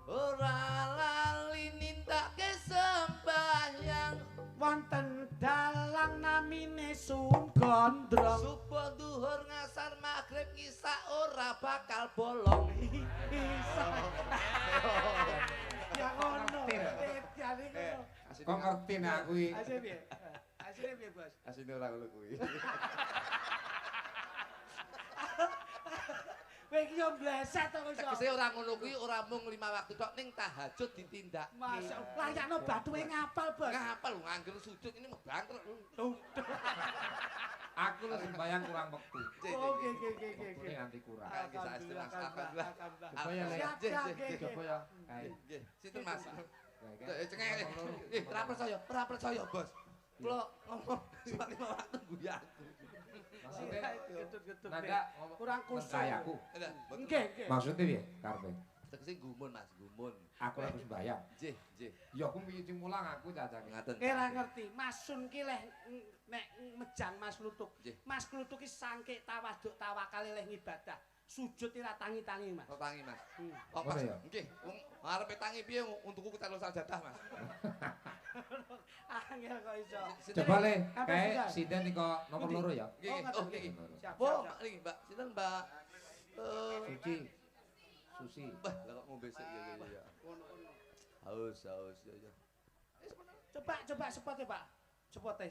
Ora lali nindakake sembahyang. Wonten dalang namine Sun Gondrong. Subuh duhur ngasar maghrib isya ora bakal bolong. Bisa. Ya ngono. Jadi ngono. Kok ngerti nek aku iki. Asine piye? Asine piye, Bos? Asine ora ngono kuwi. Kowe iki yo bleset to iso. Tegese ora ngono kuwi ora mung 5 waktu tok ning tahajud ditindak. Masya layakno bathuke ngapal, Bos. Ngapal nganggur sujud ini mebangkrut. Aku lho sembayang kurang wektu. Oke. Ini nganti kurang. Kangge saestu Mas. Alhamdulillah. Coba ya, Lek. Siap, Coba ya. Nggih, sinten Mas? Kayak Cengeng. Ora percaya, Bos. Kula ngomong cuma 5 waktu guyu aku. maksudnya Getut-getut. nada Kurang kusuk. kayaku. Nggih. Maksudnya piye karepe? Tegese gumun Mas, gumun. Aku lagi sembayang. Nggih. Ya aku piye mulang aku cacake. Ngaten. Kira ngerti, Mas Sun ki leh nek mejang Mas Kluthuk. Nggih. Mas Kluthuk ki sangke tawaduk tawakal leh ngibadah. Sujud ora tangi-tangi, Mas. Tangi Mas. Hmm. Oh, Ngono Mas. ya? Nggih, wong arepe tangi piye untukku kecelo sajadah, Mas. Angel kok iso. Coba le, Apa kayak sudah? sinden niko nomor Pundi? loro ya. Nggih, ngerti, oh nggih. nggih. Siap, Oh, siap. niki Mbak, sinten Mbak? Suci. Susi. Bah, lah kok ngombe sik ya. Haus ya. Coba sepote, Pak. Sepote.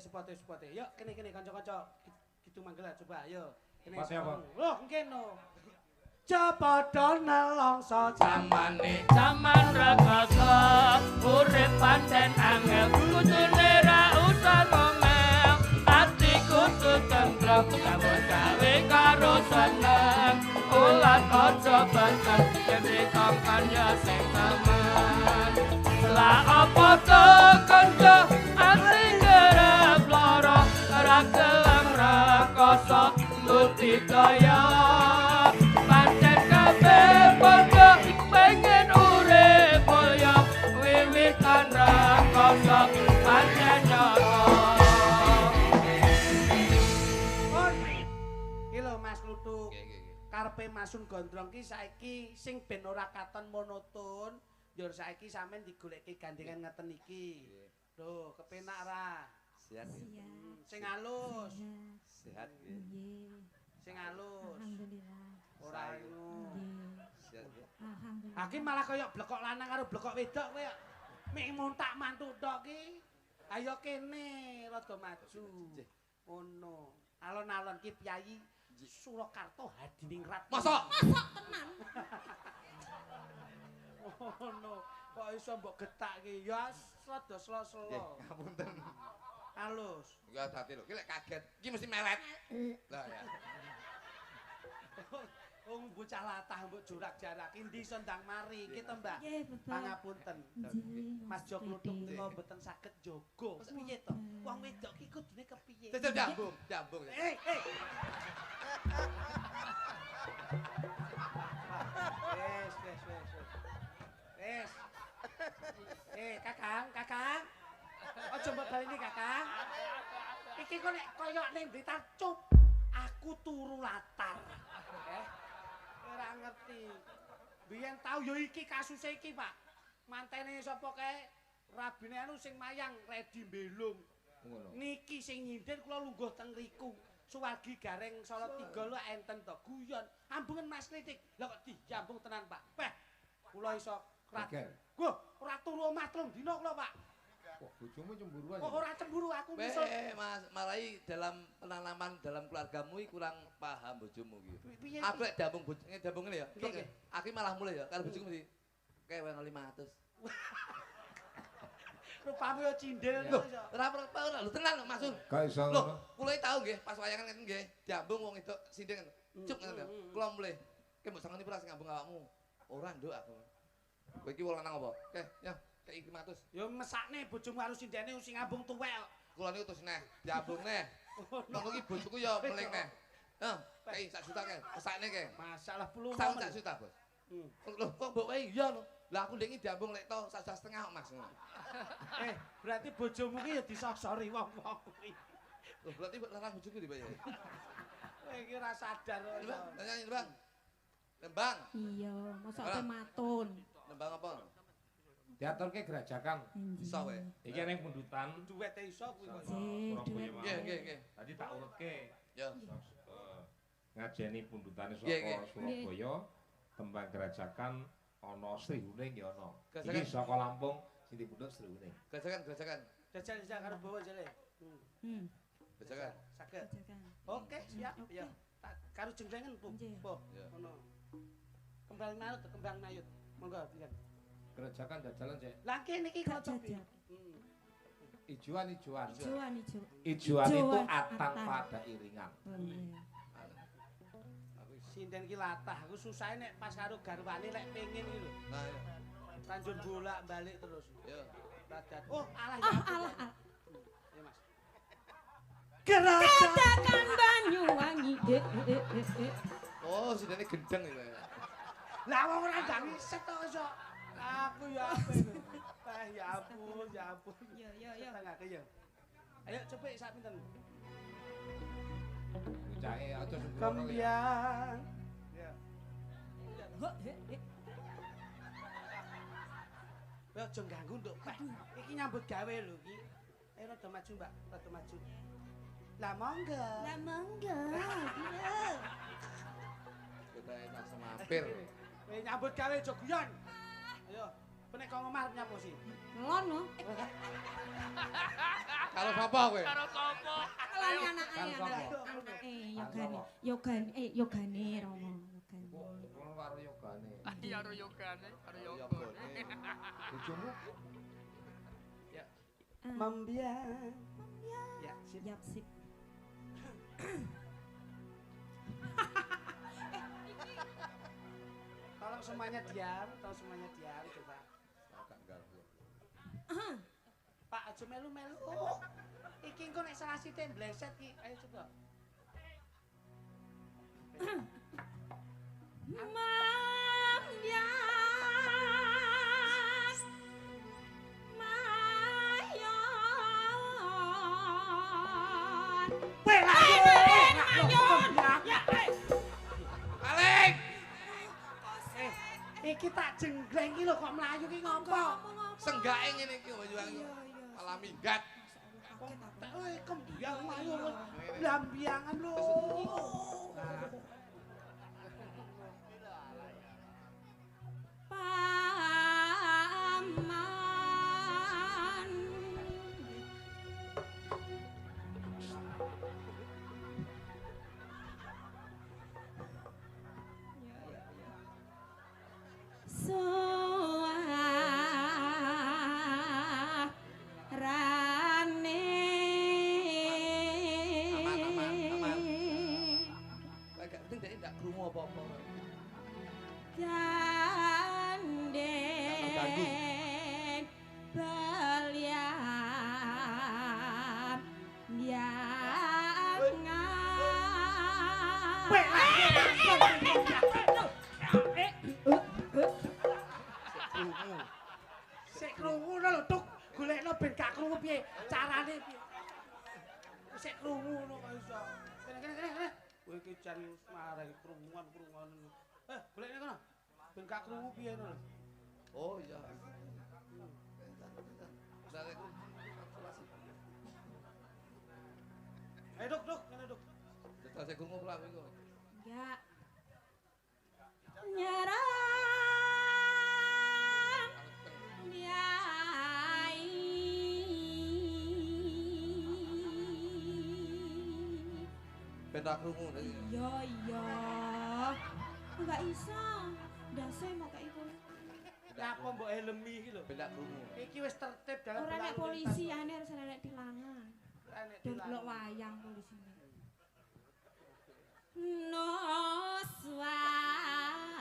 Yuk, kene kanca-kanca. Gitu manggelah coba, ayo. Kene. Sepote apa? Loh, ngene. Cepada nelongso Zamane Zaman rekoso urip pancen angel kudune ra usah ngomel ati kudu tentrem gawe karo seneng ulat aja banter yen dikongkon ya sing temen la apa to kanca ati kerep lara ra gelem rekoso budidaya pancen kabeh padha pengen urip mulya wiwitan rekoso pancen nyata Iki lho Mas Kluthuk. Nggih. Karepe Masun Gondrong ki saiki sing ben ora katon monoton, njur saiki sampean digoleki gandengan ngeten iki. Lho, kepenak ra? Sehat. Sing halus, Sehat. Nggih. sing halus. Alhamdulillah. Ora ngono. Nggih. Sehat. Alhamdulillah. Aki malah kaya blekok lanang karo blekok wedok kowe. Mek montak mantu tok ki. Ayo kene rada maju. Ngono. Alon-alon ki Piyayi Surakarta Hadiningrat. Masa? Ngono. Kok iso mbok getak ki? Ya rada selo-selo. Ngapunten. Halus. Ya hati lho, ki lek kaget, iki mesti mewet. Lah ya. Wong bocah latah mbok jorak-jarak ndi iso ndang mari iki to, Mbak. Nggih, Bapak. Pangapunten. Nggih. Mas Jo Kluthuk menika mboten saged jaga. Piye to? Wong wedok ki kudune kepiye? Jajal jambung. Eh. Wes. Kakang. Aja mbok baleni, Kakang. Iki kok nek koyo ning Blitar cup, aku turu latar. Ora ngerti. Biyen tau yo iki kasuse iki, Pak. Mantene sapa kae rabine anu sing mayang Redi Mbelung. Ngono. Niki sing nyindir kula lungguh teng riku. Suwargi Gareng Salatiga lho enten to guyon. Ambungen Mas Kritik. Lah kok dijambung tenan, Pak. Peh. Kula iso Geger. Guh, ora turu omah telung dina kula, Pak. Kok bojomu cemburu Kok aja. ora cemburu aku nyusul. Mas, marai dalam penanaman dalam keluargamu iki kurang paham bojomu iki. Piye? Aku lek dambung dambung ngene ya. Nggih. Aku malah mulai ya karo bojoku mesti kewen 500. Rupamu yo cindil Lho, iso. ora lho tenan lho Mas. Gak iso Lho, ngono. kula iki tau nggih pas wayangan ngeten nggih, diambung wong itu sindeng. Cuk ngene. Kula mulai. Ki mbok sangoni pura sing ngambung awakmu. Ora nduk aku. Kowe iki wong lanang apa? Oke, ya, kei 500. Yo mesakne bojomu karo sindene sing ngambung tuwek kok. Kula niku terus neh, diambung neh. Monggo iki bojoku ya meling neh. Heh, kei 1 juta ke. Mesakne ke. Masalah puluh Tahun momen. 1 juta, Bos. Lho, kok mbok wae iya lho. Lah aku ndek iki diambung lek to 1,5 kok, Mas. Berarti bojomu ki ya disosori wong-wong kuwi. Loh, berarti larang bojoku di Pak ya. Kowe iki ora sadar kok. iso. Bang, nyanyi, Bang. Lembang. Iya, mosok te matun. Lembang apa? Diaturke gerajakan. Bisa wae. Iki ning pundutan Duwete iso kuwi kok. Nggih, Surabaya duwe. mau. Nggih. Tadi tak urutke. Ya. Ngajeni pundutane Nggih, nggih. saka Surabaya tembang gerajakan ana Srihuning ya ana. Gerajakan. Iki saka Lampung sing dipundhut Srihuning. Gesekan. Jajal karo bawa jale. Gesekan. Saged. Jajan. Oke, siap. Oke. Ya. Karo jenglengen, Bu. Nggih. Bu. Ya. Ngono. Kembang mayut, kembang mayut. Monggo pisan. Gerajakan dajalan sik. Lah kene iki Gak kocok. jajal. Ijuan. Ijuan, ijo. Ijuan itu Ijuan, atang atang. pada iringan. Oh, iya. Sinden ki latah, aku susahe nek pas karo garwane lek pengin iki lho. Nah, ya. Tanjung bolak-balik terus. Yo. Dadat. Oh, alah Ah, ya. alah, alah. Ya, Mas. Gerakan Katakan Banyuwangi. Oh, sidane gendeng iki. lah wong ora gawe set to iso. Aku ya apa itu. Ah ya ampun, ya ampun. Yo, yo, yo. Setengah ya. Ayo cepet sak pinten. Bocahe aja sembrono ya. Kembiang. Ya. Hok, Lah aja ganggu nduk Pak. Iki nyambut gawe lho iki. Ayo rada maju, Mbak. Rada maju. Lah monggo. Lah monggo. Iya. Kita enak semampir. Kowe nyambut gawe aja guyon. Ayo, penek kok ngomah arep nyapu sih. Ngelon no. Kalau sapa kowe? Karo sapa? Ngelon anake, Karo sapa? anake Karo yogane, yogane Romo, yogane. Ngono karo yogane. Iya karo yogane, karo yoga. Bojomu Membiang. Ya, sip. Yap sip. Tolong semuanya diam, tolong semuanya diam coba. Agak ganggu. Pak aja melu-melu. Iki engko nek salah sithik bleset ki. Ayo coba. Mambias Mayon. Alik! Iki tak jenggleng ki lho kok mlayu ki ngopo? Senggake ngene iki Banyuwangi. Malah minggat. Kembiang mlayu lambiangan lho. Paman. Agak penting dhek ndak krungu apa-apa. Gandeng belian Sik krungu lho tuk, golekno ben gak krungu piye? Carane piye? Sik krungu lho kok iso. Kene. Kowe iki jan marai krunguan-krunguan. Golekne kono. Ben gak krungu piye lho. Oh iya. Ayo duk, kene duk. Terus saya krungu pula kowe. enggak nyerang Nyai Ben tak krungu tadi. iya enggak iso ndase mau kayak iku Apa mbok helmi iki lho. Ben tak krungu. Iki wis tertib dalam ora nek polisi ane harus ada tilangan Nek delok wayang polisine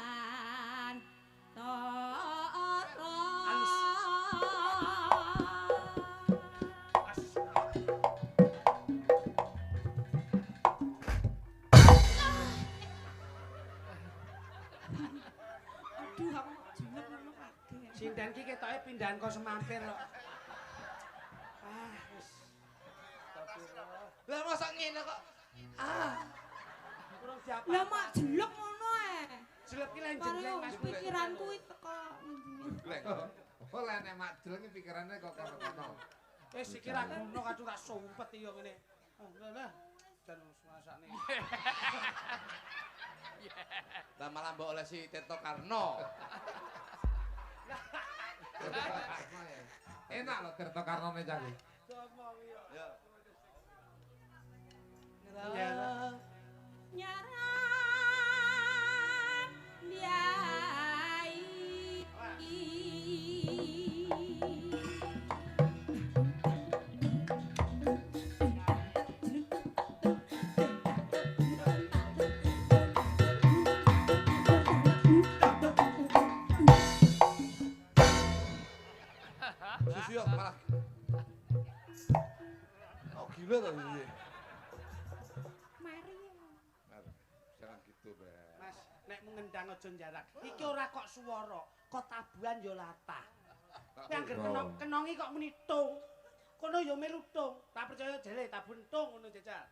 Noswan Toro Aduh aku jelek ngono kaget Sindan ki ketoke pindahan kok semampir kok. Wis. Astagfirullah. Lah masa ngene kok. Kurang siapa? Lah mak jelek ngono Jelek ki len Mari jengleng Mas. pikiranku iki teko Gleng. Oh lah nek mak jeleng pikirannya kok kono-kono. Wis iki ra ngono kadung tak sumpet iya ngene. Lah. Jan masakne. Lah malah mbok oleh si Tirto Karno. Enak loh Tirto Karnone cari. Ya. Ya. Nyarang gitu, Mbak. Mas, nek mengendang aja jarak. Iki ora kok swara, kok tabuhan ya latah. Kowe anggere kenongi kok muni tung. Kono ya melu tung. Tak percaya jele tabun tung ngono jajal.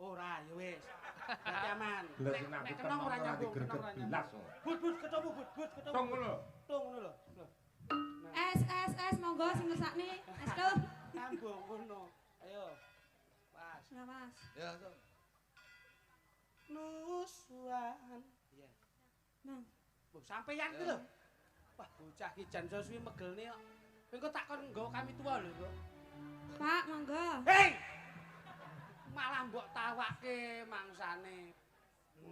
Ora ya wis. Berarti aman. Lah sing nak kenong ora nyambung, digreget kenong ora bilas. But ketemu but ketemu. Tung ngono. Tung ngono lho. Es monggo sing ngesakne. Es tuh. Nyambung ngono. Ayo. Pas. Nah, Mas. Ya langsung. Nusuan. Iya. Nang. Sampeyan iki lho. Wah, bocah iki jan suwi megelne kok. Engko takon nggawa kami tua lho, kok. Pak, monggo. Hei! Malah mbok tawakke mangsane.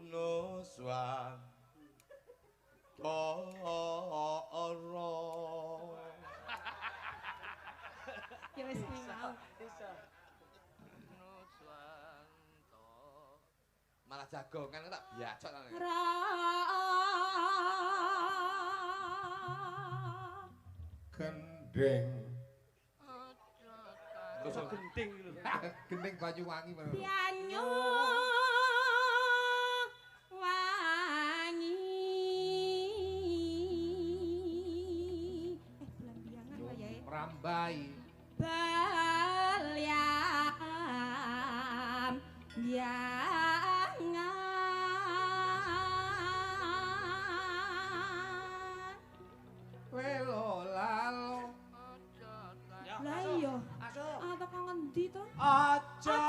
Nuswan Toro. Ya wis kuwi mau. Iso. Nuswanto. Malah jagongan tak biacok nang. Ra. Gendeng. Iso gending lho. Gendeng Banyuwangi mana? Pianyu wangi. Belambiangan wayahe. Merambai. Balyam biangan. Lelo lalo. Lah iya. Aso. Atau kang ngendi to? Aja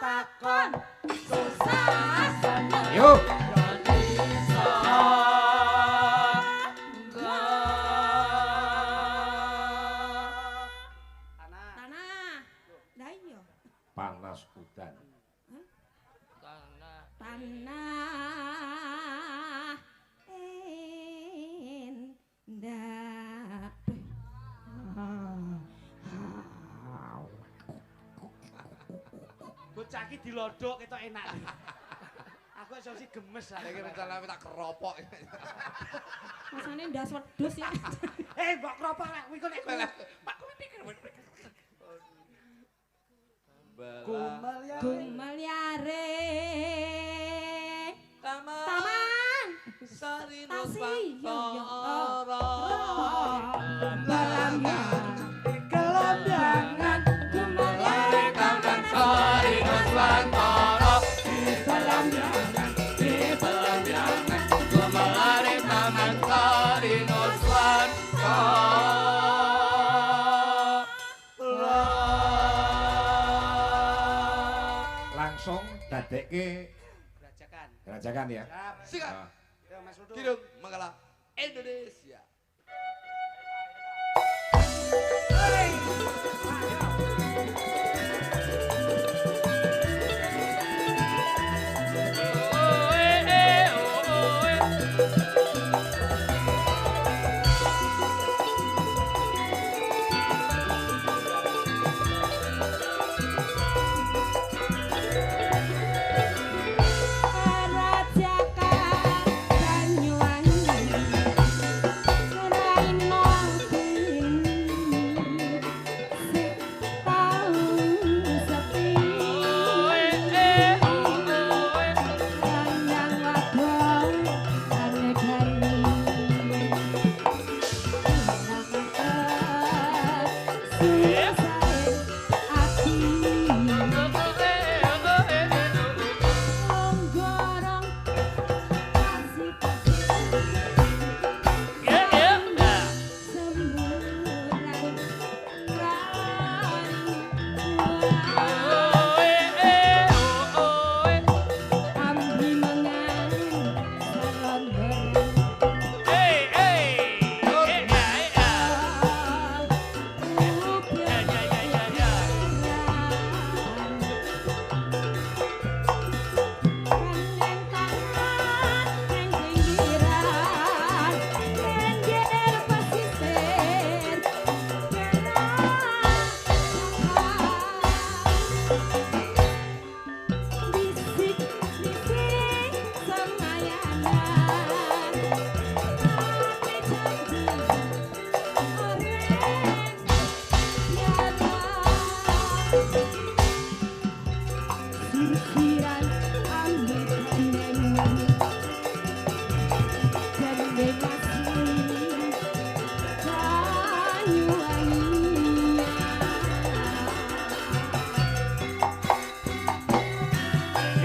takon susah. Yuk. Tanah. Lah iya. Panas udan. Tanah. Tanah endah. Bocah iki dilodok ketok enak. Aku iso si gemes ah. Iki rencana tak keropok. Masane ndas wedhus ya. Mbok kropok lek kuwi kok nek Pak kuwi pikir. Gumelyare. Taman Taman. Sari Tasi. Nuswantoro. Balambiangan. Gelambiangan Gumelyare. Taman Sari Nuswantoro. Gumelari Taman Sari Nuswantoro. Langsung dadekke Gerajakan. gerajakan ya. Siap. Sikat. Ah. Yo Mas Rudo. Kidung Mangala Indonesia. Rajakan Banyuwangi. Raino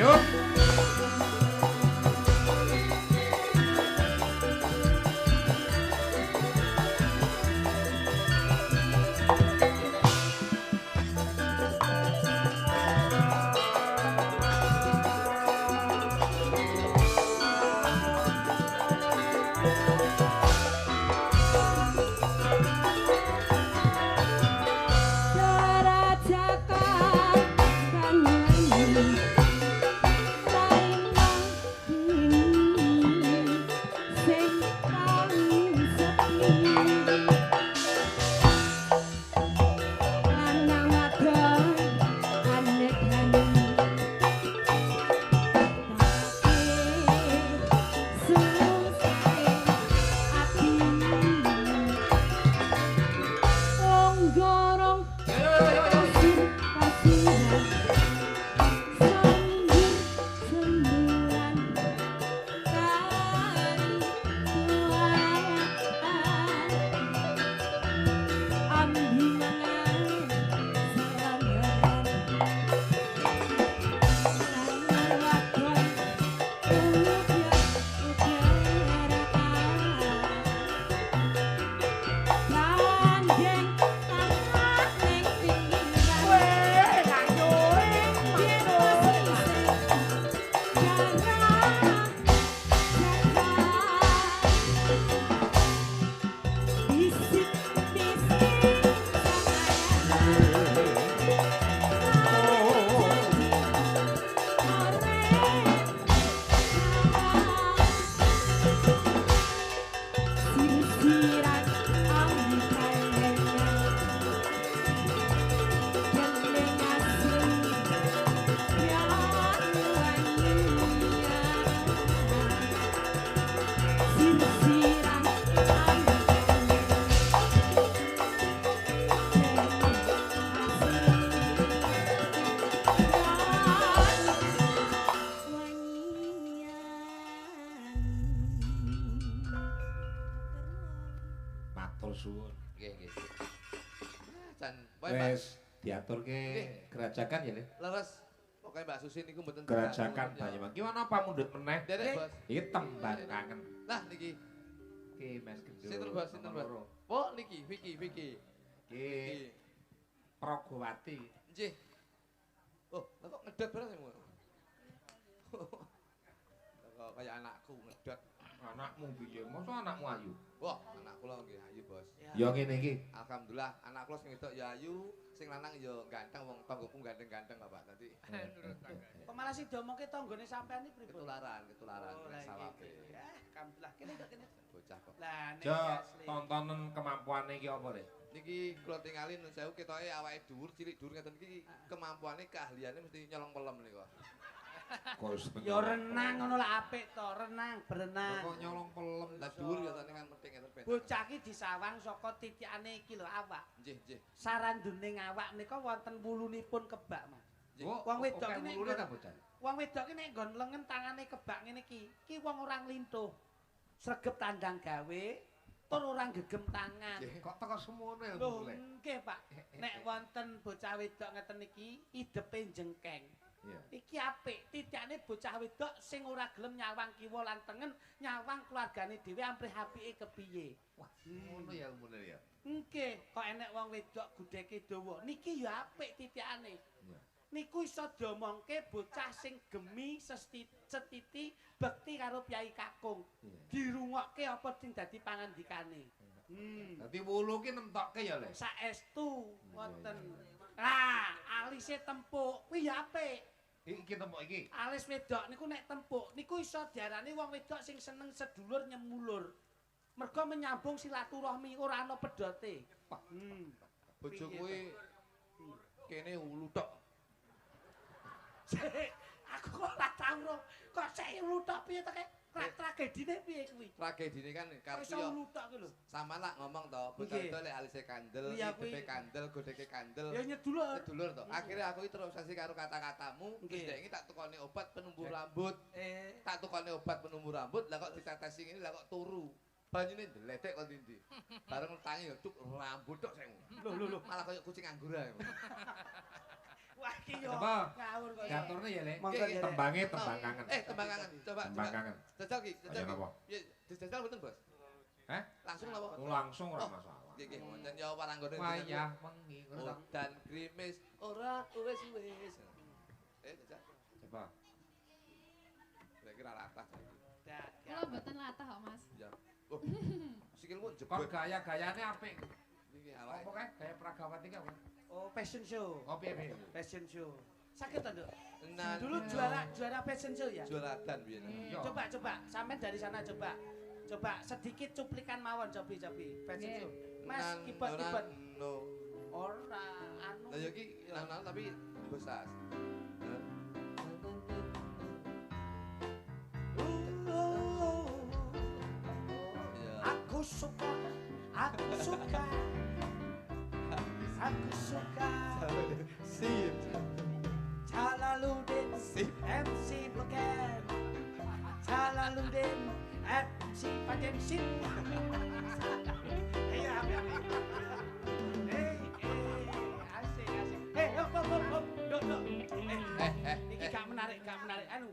Yuk. Matur suwun. Nggih, nggih. Jan, wae Mbak. Wis diaturke gerajakan ya, Le. Leres. Pokoke Mbak Susi niku mboten Gerajakan diganggu, ya. Banyuwangi. Ki ana pamundhut meneh. Derek, Bos. Iki tembang kangen. Nah niki. Ki Mas Gendul. Sinten Bos, sinten Bos? Nomor loro. Oh, niki, Vicky. Ki Niki. Pragawati. Nggih. Oh, lah kok ngedot barang ya, kok kayak anakku ngedot. Anakmu piye? Mosok anakmu ayu? Wah, anak kula nggih ayu, Bos. Ya ngene iki. Alhamdulillah, anak kula sing wedok ya ayu, sing lanang ya ganteng, wong tanggoku ganteng-ganteng kok, Pak. Dadi Nurut tangga. Kok malah sing diomongke tanggane sampean iki pripun? ketularan Oh, lah, sawabe. iki. Alhamdulillah. Kene kok kene. Bocah kok. Lah nek Jo, asli. tontonan kemampuane iki apa, Le? Niki kula tingali nun sewu ketoke awake dhuwur, cilik dhuwur ngeten iki kemampuane keahliane mesti nyolong pelem niku. Kos Ya renang ngono lah apik to, renang, berenang. Kok nyolong pelem Lah dhuwur biasane kan penting ngeten ben. Bocah iki disawang saka titikane iki lho awak. Nggih, nggih. Saranduning awak menika wonten wulunipun kebak, Mas. Nggih. Wong wedok oke, iki mulune ta bocah. Wong wedok iki nek nggon lengen tangane kebak ngene iki. Iki wong ora nglintuh. Sregep tandang gawe, tur ora gegem tangan. Nggih. Kok teko semono ya, Lho, Le? nggih, Pak. Nek wonten bocah wedok ngeten iki, idepe jengkeng. Iya. Iki apik, titikane bocah wedok sing ora gelem nyawang kiwa lan tengen, nyawang keluargane dhewe amprih apike kepiye. Wah, ngono ya umune ya. Nggih, kok enek wong wedok gudheke dawa. Niki ya apik titikane. Iya. Niku iso diomongke bocah sing gemi setiti bekti karo Kyai Kakung. Iya. Dirungokke apa sing dadi pangandikane. Dadi wulu ki nemtokke ya, Le. Saestu wonten. Lah, alise tempuk kuwi ya apik. Iki tembok iki. Alis wedok niku nek tempuk niku iso diarani wong wedok sing seneng sedulur nyemulur. Mergo menyambung silaturahmi ora ana pedote. Bojo kuwi kene ulu tok. Aku kok ora tau kok sik lutok piye to kek tragedine piye kuwi? Tragedine kan Kok karep iso yo lutok ki lho. sama lah ngomong to, bocah Nggih. itu lek alise kandel, Iya, hidepe kuwi. kandel, godheke kandel. Ya nyedulur. Sedulur to. Akhirnya aku iki terobsesi karo kata-katamu, Nggih. terus dek iki tak tukoni obat penumbuh rambut. Eh, Tak tukoni obat penumbuh rambut, lah kok ditetesi ngene lah kok turu. Banyune ndledek kok ndi. Bareng tangi yo tuk rambut tok sing. lho. Malah koyo kucing angguran. Wah, iki yo. Apa? Ngawur kok. Diaturne ya, Le. Monggo, ya, Le. Tembange tembang kangen. Tembang kangen. Coba. Tembang kangen. Jajal ki, Ayo jajal. napa? Piye? Dijajal mboten, Bos? Heh? Langsung napa? Langsung ora masalah. Nggih, nggih, wonten ya paranggone. Wayah wengi ngono ta. Udan grimis ora wis-wis. Jajal. Coba. Kira-kira latah saiki. Kula mboten latah kok, Mas. Ya. Oh. Sikilmu Kon jebot. gaya-gayane apik. Iki Apa awake. kae gaya Pragawati ki apa? Oh, fashion show. Oh piye? Fashion show. Sakit ta, Nduk? Nah, Dulu juara fashion show ya? jualatan biyen. Yo. Coba, sampean dari sana coba. Coba sedikit cuplikan mawon cobi fashion show. Mas, kibet-kibet. No. Ora anu. Lah ya ki nang tapi bosas. Ya. Aku suka. Sip. Jalaluddin Sip. MC Beken. Jalaluddin MC Pajen Sip. Iya. Asik. Hop. Dok. Iki gak menarik.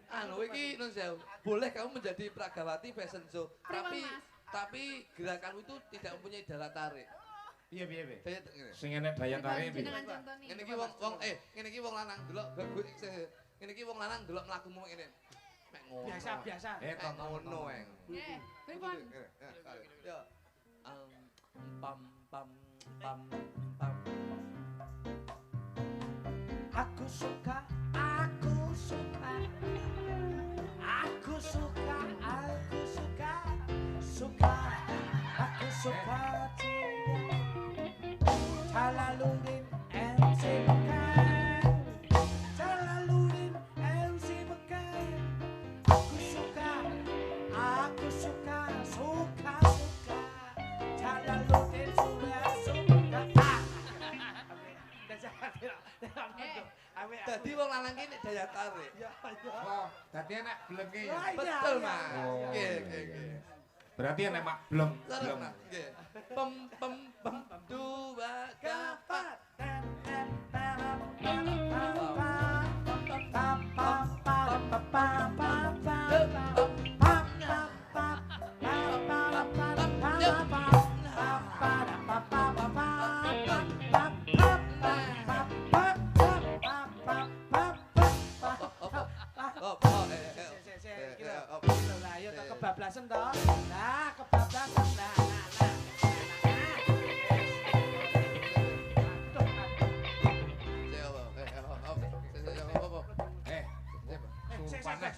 Anu iki nun sewu. Boleh kamu menjadi Pragawati fashion show. Tapi gerakanmu itu tidak mempunyai daya tarik. Piye? Daya ngene. Sing enek daya tarik piye? Jenengan contoni. Ngene iki ngene iki wong lanang delok ngene iki wong lanang delok mlakumu ngene. Mek ngono. Biasa. Mek ngono eng. Nggih, pripun? Ya. Pam. Aku suka Jalaluddin MC Beken. Aku suka Jalaluddin suka. Dadi wong lanang ki nek daya tarik. Oh, dadi enek blenge ya. Betul, Mas. Oh. Nggih. Berarti enek mak blem. Terus, Mas. Nggih. Pem dua kapat. Ayo tak kebablasan toh. Nah, kebablasan. Suruh panas.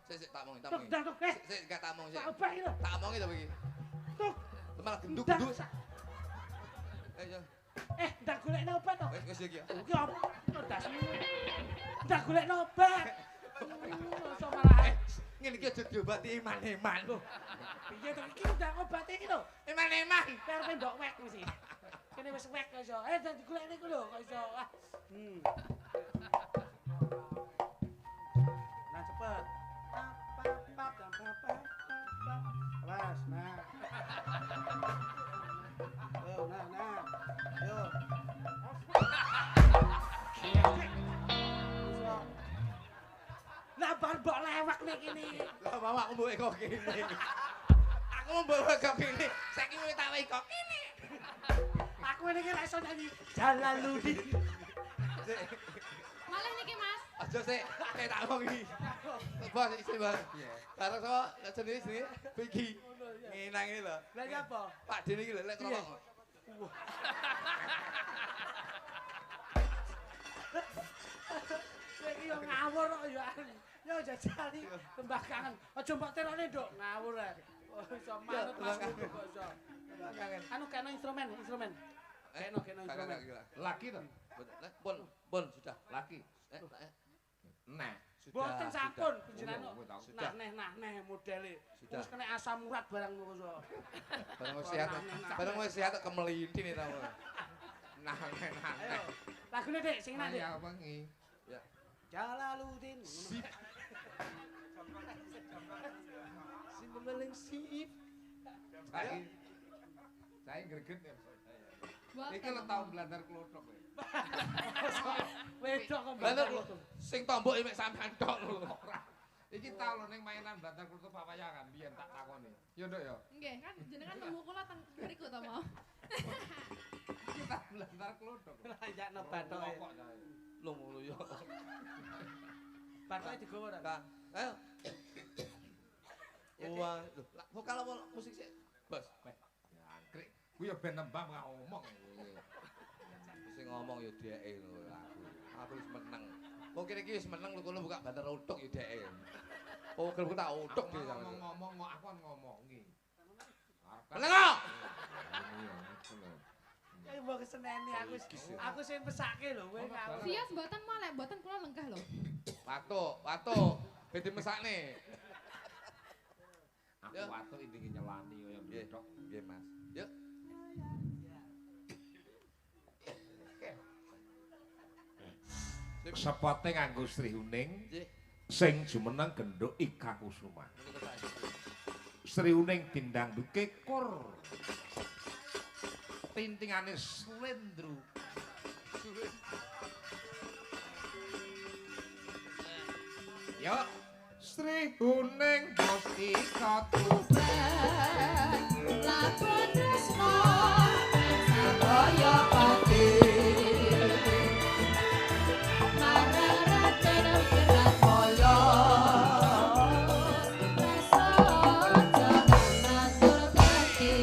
Sik tak omongi. Sik gak tak omongi. Tak obah iki lho. Tak omongi to iki. Tuh. Malah genduk. Ayo. Ndak golekno obat to. Wis iki. Iki apa? Dasmu. Ndak golekno obat. Masa malah Ngene iki aja diobati iman-iman. piye to iki ndak obat iki lho. Iman-iman. Karepe mbok wek mesti. Kene wis wek kok iso. Ndak digolekne iku lho kok iso. Nah cepet. Awas, nah. Yo, nah. Yo. Lah bar mbok lewek nek kene. Lah mawakmu mbok kok kene. Aku membawa kok kene. Saiki kowe tak wae kok kene. Aku ini ra iso nyanyi Jalaluddin. Malah niki, Mas. Aja sik, tak omongi. Bos isi bos. Karo sama jenenge Bigi. Nginang ini lho. Lah iki apa? Pak Dene iki lho lek kromong. Iki yo ngawur kok yo. Yo jajali tembak kangen. Aja mbok terone, Nduk. Ngawur ae. Oh, iso manut Mas kok iso. Anu kena instrumen. Kena instrumen. Laki to? Pun sudah. Laki. Nah, Boten sampun panjenengan. Sudah. Nah modele. Sudah. Wis kena asam urat barang ngono iso. Barang wis sehat kemelinti nih tamu. Nah. Ayo. Lagune Dik, sing nang Dik. ya wengi. Ya. Jalaluddin. Sip. Si memeling sip. Saya greget ya. Boten. Iki lho tau blandar klothok. banter kluthuk. Sing tombok mek sampean tok lho. Iki tau lho ning mainan banter kluthuk papayangan biyen tak takoni. Yo nduk yo. Nggih, kan jenengan nemu kula teng mriku to mau. Kita banter kluthuk. Layakno bathoke. Lho ngono yo. Bathoke digowo ta? Kang, ayo. Wah, vokal apa musik sih? Bos. Angkrik. Ku yo ben nembang gak ngomong. Sing ngomong yo dheke lho aku. Aku wis meneng. Kok kene iki wis meneng lho kono buka banter utuk yo dheke. Oh, gelem tak utuk dhewe sampe. Ngomong kok aku kan ngomongi. Meneng kok. Ya mbok keseneni aku sing mesake lho kowe ngawur. Vios mboten molek, mboten kula lenggah lho. Watu. Bedi mesakne. Aku watu iki nyelani kaya mblethok. Nggih, Mas. Yuk. Sepote nganggo Sri Uning Nggih. sing jumeneng genduk Ika Kusuma. Sri Uning dindang duke kur. Tintingane slendru. Yo, Sri Uning bos Ika Lakon tresno sabaya pati. Marang raden Wirabaya. Rasa jangan nandur pati.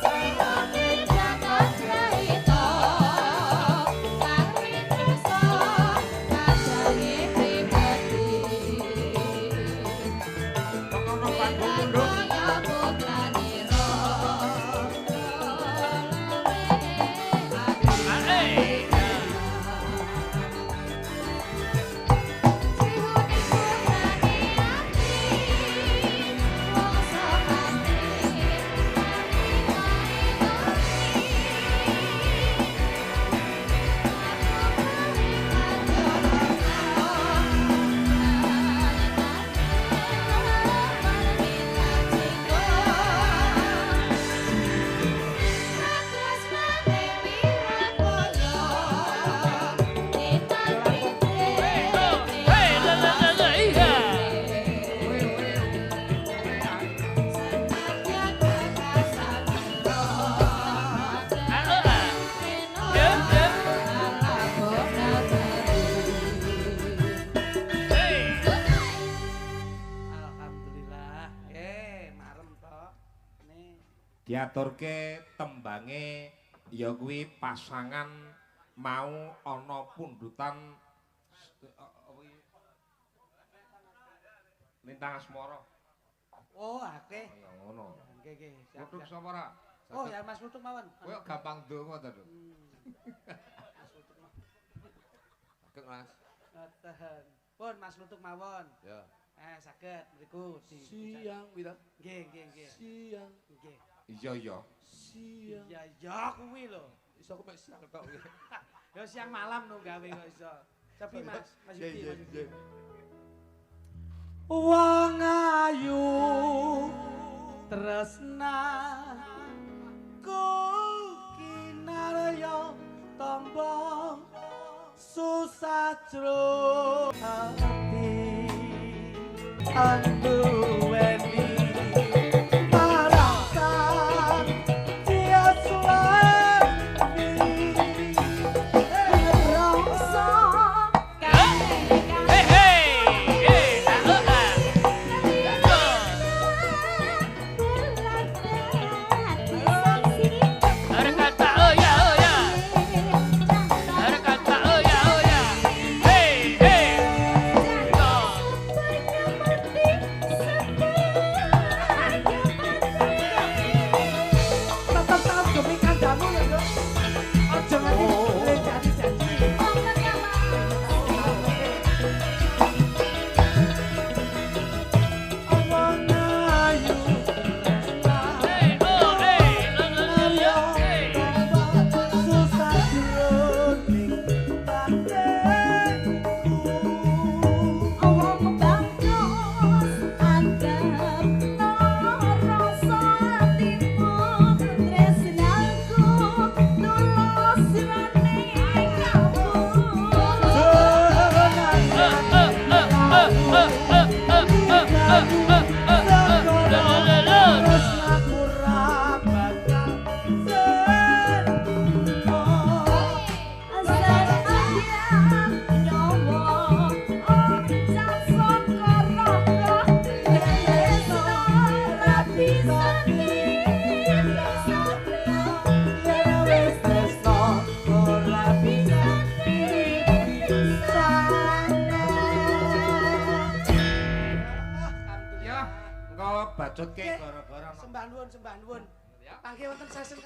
Sayane jangan raita. Karwi rasa kajange pribadi. Alhamdulillah. Marem to. diaturke tembange ya kuwi pasangan mau ana pundutan Lintang Asmara. Oh, akeh. Ya ngono. Nggih, nggih. Siap, Kutuk siap. sapa ra? Oh, ya Mas Lutuk mawon. Kowe gampang donga to, Duk. Mas Lutuk mawon. Saged, Mas. Ngoten. Pun Mas Lutuk mawon. Ya. Saged mriku di Siang wita. Nggih, nggih, nggih. Siang. Nggih. Iya iya. Siang. Ya kuwi lho. Iso aku mek siang tok. Ya siang malam no gawe kok iso. Tapi Mas Yudi, Mas Yudi. Wong ayu tresna ku kinarya tamba susah jroning ati anduweni parasan tiaswani rasa Hey, hey. Rajutke Nggih. gara-gara Sembah nuwun, sembah nuwun. Ya. Panggih wonten seseng